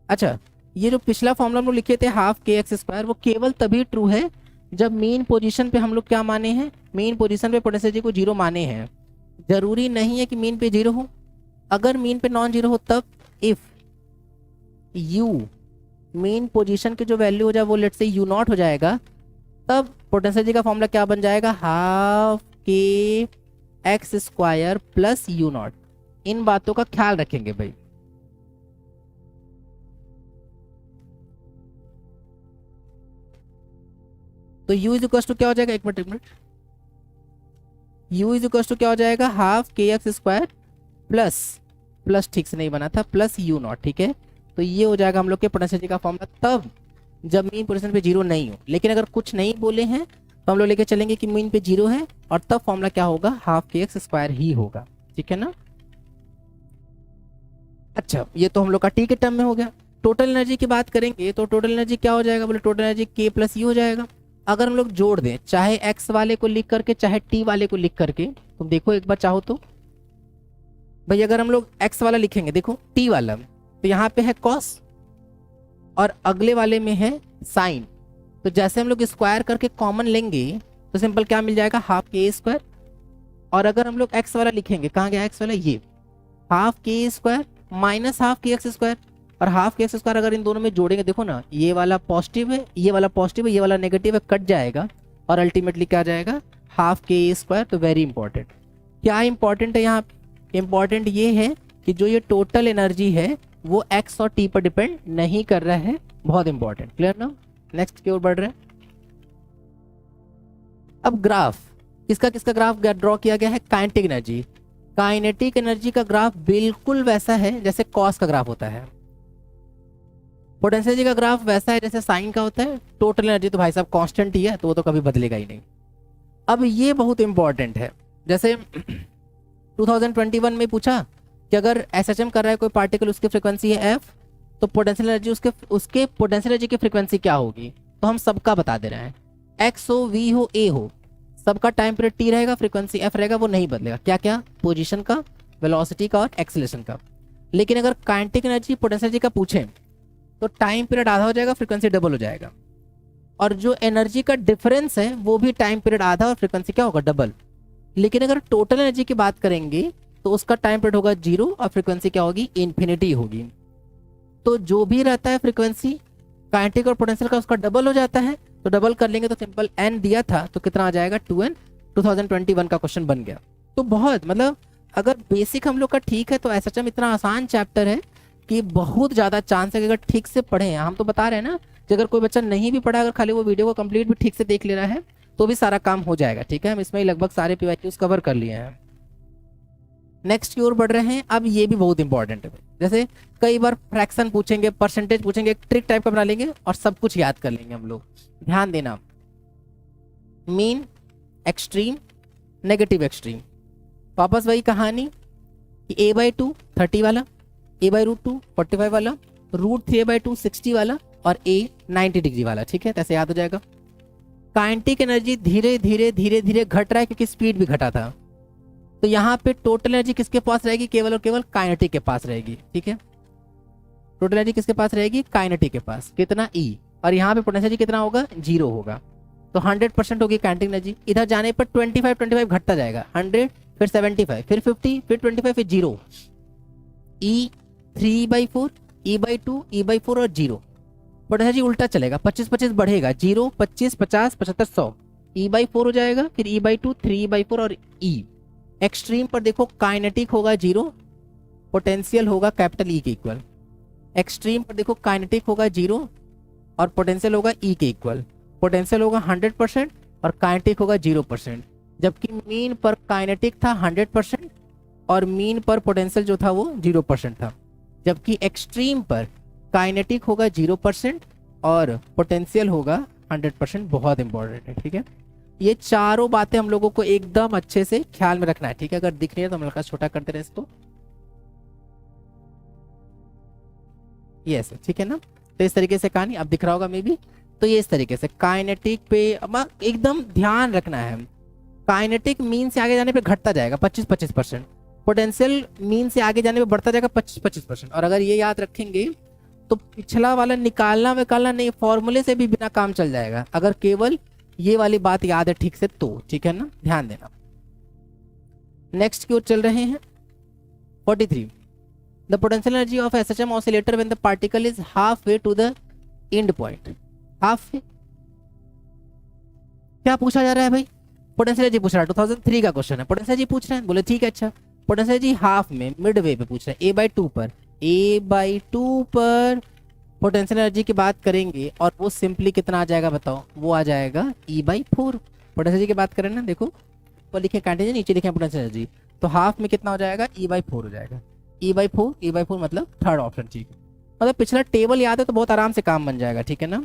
अच्छा, ये जो पिछला फॉर्मूला हम लोग लिखे थे हाफ के एक्स स्क्वायर, वो केवल तभी ट्रू है जब मेन पोजीशन पे हम लोग क्या माने हैं, मेन पोजीशन पे पोटेंशियल एनर्जी को 0 माने हैं। जरूरी नहीं है कि मीन पे 0 हो। अगर मीन पे नॉन 0 हो तब इफ u मेन पोजीशन की जो वैल्यू हो जाए वो लेट से u0 हो जाएगा, तब पोटेंशियल एनर्जी का फॉर्मूला क्या बन जाएगा, half k x square plus u0। इन बातों का ख्याल रखेंगे भाई। तो u इज इक्वल टू क्या हो जाएगा, एक minute, u is equal to क्या हो जाएगा, half k x square plus ठीक से नहीं बना था, प्लस u0। ठीक है। तो ये हो जाएगा हम लोग के पोटेंशियल एनर्जी का फॉर्मूला तब जब मीन पोजीशन पे 0 नहीं हो। लेकिन अगर कुछ नहीं बोले हैं तो हम लोग लेके चलेंगे कि मीन पे 0 है और तब फॉर्मूला क्या होगा, हाफ के एक्स स्क्वायर ही होगा। ठीक है ना। अच्छा, ये तो हम लोग का टी के टर्म में हो गया। टोटल एनर्जी की बात करेंगे तो टोटल एनर्जी क्या हो जाएगा, बोले total energy k plus you हो जाएगा। अगर हम लोग जोड़ दें, चाहे x वाले को लिख करके चाहे t वाले को लिख करके, तुम देखो एक बार चाहो तो भाई, अगर हम लोग x वाला लिखेंगे, देखो t वाला, तो यहाँ पे है cos और अगले वाले में है साइन। तो जैसे हम लोग स्क्वायर करके कॉमन लेंगे तो सिंपल क्या मिल जाएगा, हाफ के स्क्वायर। और अगर हम लोग x वाला लिखेंगे, कहाँ गया x वाला, ये हाफ के square minus half k x square. और हाफ के एक्स स्क्वायर अगर इन दोनों में जोड़ेंगे, देखो ना, ये वाला पॉजिटिव है, ये वाला पॉजिटिव है, ये वाला नेगेटिव है, कट जाएगा और अल्टीमेटली क्या जाएगा, हाफ के स्क्वायर। तो वेरी इंपॉर्टेंट, क्या इंपॉर्टेंट है यहाँ, इंपॉर्टेंट ये है कि जो ये टोटल एनर्जी है वो एक्स और टी पर डिपेंड नहीं कर रहा है। बहुत इंपॉर्टेंट, क्लियर ना। नेक्स्ट की ओर बढ़ रहे हैं। अब ग्राफ, किसका ग्राफ ड्रॉ किया गया है, काइनेटिक एनर्जी। काइनेटिक एनर्जी का ग्राफ बिल्कुल वैसा है जैसे कॉस का ग्राफ होता है। पोटेंशियल एनर्जी का ग्राफ वैसा है जैसे साइन का होता है। टोटल एनर्जी तो भाई साहब कांस्टेंट ही है, तो वो तो कभी बदलेगा ही नहीं। अब ये बहुत इंपॉर्टेंट है, जैसे 2021 में पूछा कि अगर SHM कर रहा है कोई पार्टिकल, उसकी फ्रीक्वेंसी है f, तो पोटेंशियल एनर्जी उसके पोटेंशियल एनर्जी की फ्रीक्वेंसी क्या होगी। तो हम सबका बता दे रहे हैं, x हो, v हो, a हो, सबका टाइम पीरियड t रहेगा, फ्रीक्वेंसी f रहेगा, वो नहीं बदलेगा। क्या क्या, पोजीशन का, वेलोसिटी का और एक्सेलरेशन का। लेकिन अगर काइनेटिक एनर्जी पोटेंशियल एनर्जी का पूछें तो टाइम पीरियड आधा हो जाएगा, फ्रीक्वेंसी डबल हो जाएगा, और जो एनर्जी का डिफरेंस है वो भी टाइम पीरियड आधा और फ्रीक्वेंसी क्या होगा, डबल। लेकिन अगर टोटल एनर्जी की बात करेंगे तो उसका टाइम पीरियड होगा 0 और फ्रीक्वेंसी क्या होगी, इन्फिनिटी होगी। तो जो भी रहता है फ्रीक्वेंसी काइनेटिक और पोटेंशियल का उसका डबल हो जाता है। तो डबल कर लेंगे तो सिंपल n दिया था तो कितना आ जाएगा 2n। 2021 का क्वेश्चन बन गया। तो बहुत मतलब अगर बेसिक हम लोग का ठीक है तो एसएचएम इतना आसान चैप्टर है कि बहुत ज़्यादा चांस है कि अगर ठीक से पढ़े, हम तो बता रहे हैं ना कि अगर कोई बच्चा नहीं भी पढ़ा, अगर खाली वो वीडियो को कंप्लीट भी ठीक से देख ले रहा है तो भी सारा काम हो जाएगा। ठीक है, हम इसमें लगभग सारे पीवाईक्यूज कवर कर लिए हैं। नेक्स्ट की ओर बढ़ रहे हैं। अब ये भी बहुत इंपॉर्टेंट है, जैसे कई बार फ्रैक्शन पूछेंगे, परसेंटेज पूछेंगे, एक ट्रिक टाइप का बना लेंगे और सब कुछ याद कर लेंगे हम लोग। ध्यान देना, मीन, एक्सट्रीम, नेगेटिव एक्सट्रीम, वापस वही कहानी कि a/2 30 वाला, a/√2 45 वाला, √3a/2 60 वाला और a 90 डिग्री वाला। ठीक है, ऐसे याद हो जाएगा। काइनेटिक एनर्जी धीरे धीरे धीरे धीरे घट रहा है क्योंकि स्पीड भी घटा था। तो यहाँ पे टोटल एनर्जी किसके पास रहेगी, केवल और केवल काइनेटिक के पास रहेगी। ठीक है, टोटल एनर्जी किसके पास रहेगी, काइनेटिक के पास। कितना E, और यहाँ पे पोटेंशियल एनर्जी कितना होगा, 0 होगा। तो 100% होगी काइनेटिक एनर्जी। इधर जाने पर 25 घटता जाएगा, 100 फिर 75 फिर 50 फिर 25 फिर 0। E 3/4 E/2 E/4 और 0। पोटेंशियल एनर्जी उल्टा चलेगा, 25 बढ़ेगा, 0 25 50 75 100, E/4 हो जाएगा, फिर E/2 3/4 और E। एक्सट्रीम पर देखो काइनेटिक होगा 0, पोटेंशियल होगा कैपिटल E के इक्वल। एक्सट्रीम पर देखो काइनेटिक होगा 0 और पोटेंशियल होगा E के इक्वल। पोटेंशियल होगा 100% और काइनेटिक होगा 0%। जबकि मीन पर काइनेटिक था 100% और मीन पर पोटेंशियल जो था वो 0% था। जबकि एक्सट्रीम पर काइनेटिक होगा 0% और पोटेंशियल होगा 100%। बहुत इंपॉर्टेंट है। ठीक है, ये चारों बातें हम लोगों को एकदम अच्छे से ख्याल में रखना है। ठीक है, अगर दिख रही है तो हम लोग छोटा करते रहे इसको। ये ऐसे, ठीक है ना। तो इस तरीके से कहानी अब दिख रहा होगा मे बी। तो ये इस तरीके से काइनेटिक पे एकदम ध्यान रखना है। काइनेटिक मीन से आगे जाने पे घटता जाएगा 25%, पोटेंशियल मीन से आगे जाने पे बढ़ता जाएगा 25%। और अगर ये याद रखेंगे तो पिछला वाला निकालना विकालना नहीं, फॉर्मूले से भी बिना काम चल जाएगा अगर केवल ये वाली बात याद है ठीक से तो। ठीक है ना, ध्यान देना। नेक्स्ट की ओर चल रहे हैं। 43 the potential energy of SHM oscillator when the particle is halfway to the end point. Halfway क्या पूछा जा रहा है भाई, पोटेंशियल एनर्जी पूछ रहा है। 2003 का क्वेश्चन है, पोटेंशियल एनर्जी पूछ रहे हैं। बोले ठीक है, अच्छा पोटेंशियल एनर्जी हाफ में मिड वे पे पूछ रहे हैं, a/2 पर। a/2 पर पोटेंशियल एनर्जी की बात करेंगे और वो सिंपली कितना आ जाएगा बताओ, वो आ जाएगा E/4। पोटेंशियल एनर्जी की बात करें ना, देखो ऊपर लिखे काइनेटिक, नीचे लिखे पोटेंशियल एनर्जी, तो हाफ में कितना हो जाएगा, E/4 हो जाएगा। E/4 मतलब थर्ड ऑप्शन। ठीक है, मतलब पिछला टेबल याद है तो बहुत आराम से काम बन जाएगा। ठीक है ना।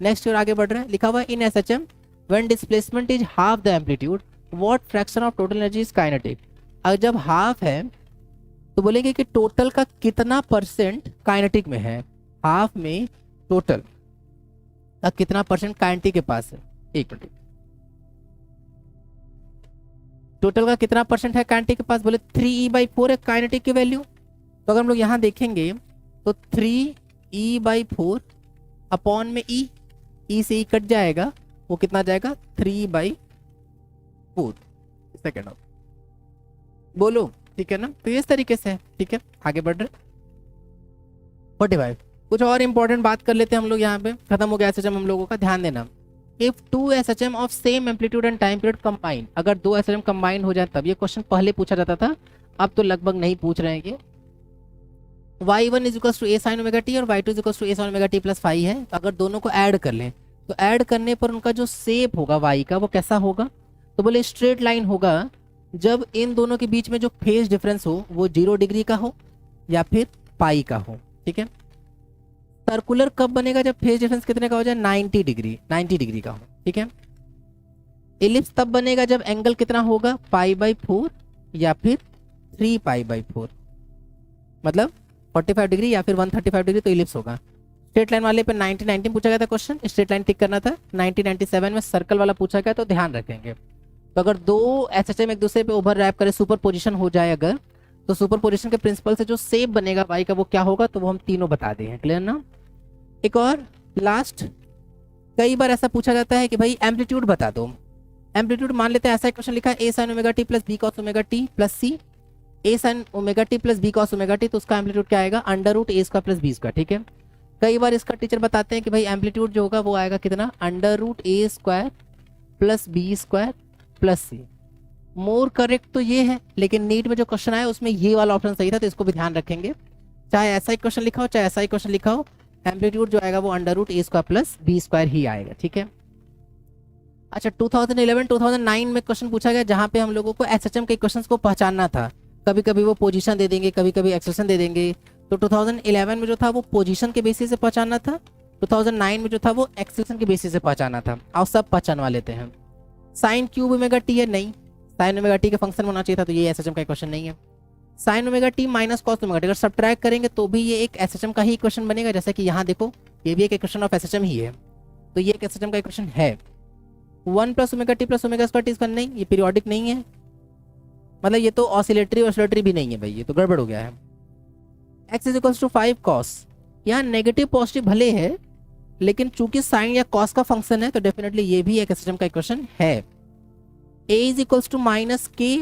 नेक्स्ट और आगे बढ़ रहे हैं। लिखा हुआ in SHM when displacement is half the amplitude what fraction of total energy is kinetic. अगर जब हाफ है तो बोलेंगे कि टोटल का कितना परसेंट काइनेटिक में है। हाफ में टोटल का कितना परसेंट काइनेटिक के पास है, एक मिनट, टोटल का कितना परसेंट है काइनेटिक के पास। बोले 3E/4 है काइनेटिक की वैल्यू। तो अगर हम लोग यहाँ देखेंगे तो 3E/4 अपॉन में E से E कट जाएगा, वो कितना जाएगा 3/4 सेकेंड ऑफ। बोलो ठीक है ना। तो इस तरीके से है। ठीक है, आगे बढ़ रहे। 45 कुछ और इंपॉर्टेंट बात कर लेते हैं हम लोग। यहाँ पे खत्म हो गया एसएचएम हम लोगों का। ध्यान देना, if 2 SHM of same amplitude and time period combine, अगर 2 एसएचएम कंबाइन हो जाए तब। ये क्वेश्चन पहले पूछा जाता था, अब तो लगभग नहीं पूछ रहे हैं ये। y1 is equals to a sin omega t और y2 is equals to a sin omega t plus phi है। तो अगर दोनों को ऐड कर लें तो ऐड करने पर उनका जो शेप होगा y का वो कैसा होगा, तो बोले स्ट्रेट लाइन होगा जब इन दोनों के बीच में जो फेज डिफरेंस हो वो 0 डिग्री का हो या फिर पाई का हो। ठीक है, सर्कुलर कब बनेगा, जब फेज डिफरेंस कितने का हो जाए, 90 डिग्री का हो। ठीक है, एलिप्स तब बनेगा जब एंगल कितना होगा, π/4 या फिर 3π/4, मतलब 45 डिग्री या फिर 135 डिग्री तो इलिप्स होगा। स्ट्रेट लाइन वाले पे 1919 पूछा गया था क्वेश्चन, स्ट्रेट लाइन टिक करना था। 1997 में सर्कल वाला पूछा गया, तो ध्यान रखेंगे। तो अगर 2 एसएचएम एक दूसरे पे ओवरलैप करे, सुपर पोजिशन हो जाए अगर, तो सुपरपोजिशन के प्रिंसिपल से जो शेप बनेगा y का वो क्या होगा, तो वो हम तीनों बता दें हैं। क्लियर ना। एक और लास्ट, कई बार ऐसा पूछा जाता है कि भाई एम्पलीट्यूड बता दो। एम्पलीट्यूड मान लेते हैं ऐसा क्वेश्चन लिखा है a sin omega t plus b cos omega t plus c, a sin omega t plus b cos omega t, तो उसका एम्पलीट्यूड क्या आएगा, under root a square plus b square. ठीक है, कई बार इसका टीचर बताते हैं कि भाई एम्पलीट्यूड जो होगा वो आएगा कितना, under root a square plus b square plus c। More correct तो ये है, लेकिन नीट में जो क्वेश्चन आया उसमें ये वाला ऑप्शन सही था, तो इसको भी ध्यान रखेंगे। चाहे ऐसा ही क्वेश्चन लिखा हो चाहे ऐसा ही क्वेश्चन लिखा हो, एम्पलीट्यूड जो आएगा वो under root a square plus b square ही आएगा। ठीक है। अच्छा 2011-2009 में क्वेश्चन पूछा गया जहां पे हम लोगों को एसएचएम के क्वेश्चंस को पहचानना था। कभी कभी वो पोजीशन दे देंगे, कभी कभी एक्सप्रेशन दे देंगे। तो 2011 में जो था वो पोजीशन के बेसिस से पहचानना था, 2009 में जो था वो एक्सप्रेशन के बेसिस से पहचानना था। आओ सब पहचानवा लेते हैं। साइन क्यूब ओमेगा टी है, नहीं, साइन ओमेगा टी का फंक्शन होना चाहिए था, तो ये एसएचएम का क्वेश्चन नहीं है। Sign omega T minus cos omega T, अगर सब्ट्रैक्ट करेंगे तो भी ये एक एसएचएम का ही क्वेश्चन बनेगा। जैसे कि यहाँ देखो, ये भी एक क्वेश्चन ऑफ एसएचएम ही है, तो ये एक एसएचएम का क्वेश्चन है। 1 plus omega T plus omega square T इसका नहीं, ये पीरियोडिक नहीं है, मतलब ये तो ऑसिलेटरी भी नहीं है भाई, ये तो गड़बड़ हो गया है। x is equals to 5 cos, यहाँ नेगेटिव पॉजिटिव भले है, लेकिन चूंकि साइन या कॉस का फंक्शन है तो डेफिनेटली ये भी एक एसएचएम का क्वेश्चन है। a is equals to minus k,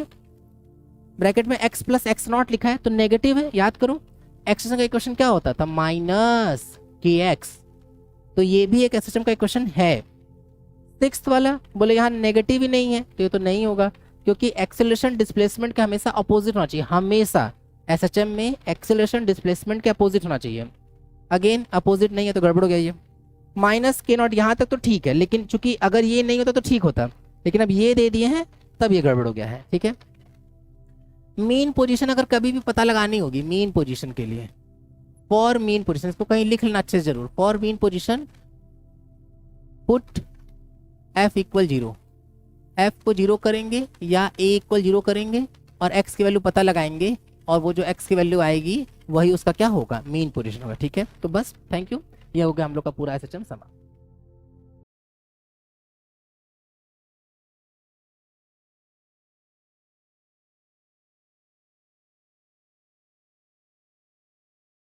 bracket में x प्लस एक्स नॉट लिखा है तो नेगेटिव है, याद करो एक्सप्रेशन का इक्वेशन क्या होता था, माइनस के एक्स, तो ये भी एक एसएचएम का इक्वेशन है। सिक्स्थ वाला बोले यहाँ नेगेटिव ही नहीं है, तो ये तो नहीं होगा, क्योंकि एक्सेलरेशन डिस्प्लेसमेंट का हमेशा अपोजिट होना चाहिए, हमेशा एसएचएम में एक्सेलरेशन डिस्प्लेसमेंट के अपोजिट होना चाहिए। अगेन अपोजिट नहीं है तो गड़बड़ हो गया ये। माइनस के नॉट यहाँ तक तो ठीक है, लेकिन चूंकि अगर ये नहीं होता तो ठीक होता, लेकिन अब ये दे दिए हैं तब ये गड़बड़ हो गया है। ठीक है, मीन पोजीशन अगर कभी भी पता लगानी होगी मीन पोजीशन के लिए, फॉर मीन पोजीशन, इसको कहीं लिख लेना अच्छे से जरूर, for mean position put f equal 0, f को 0 करेंगे या a इक्वल 0 करेंगे और x की वैल्यू पता लगाएंगे, और वो जो x की वैल्यू आएगी वही उसका क्या होगा, मीन पोजीशन होगा। ठीक है, तो बस थैंक यू, ये हो गया हम लोग का पूरा एसएचएम समाप्त।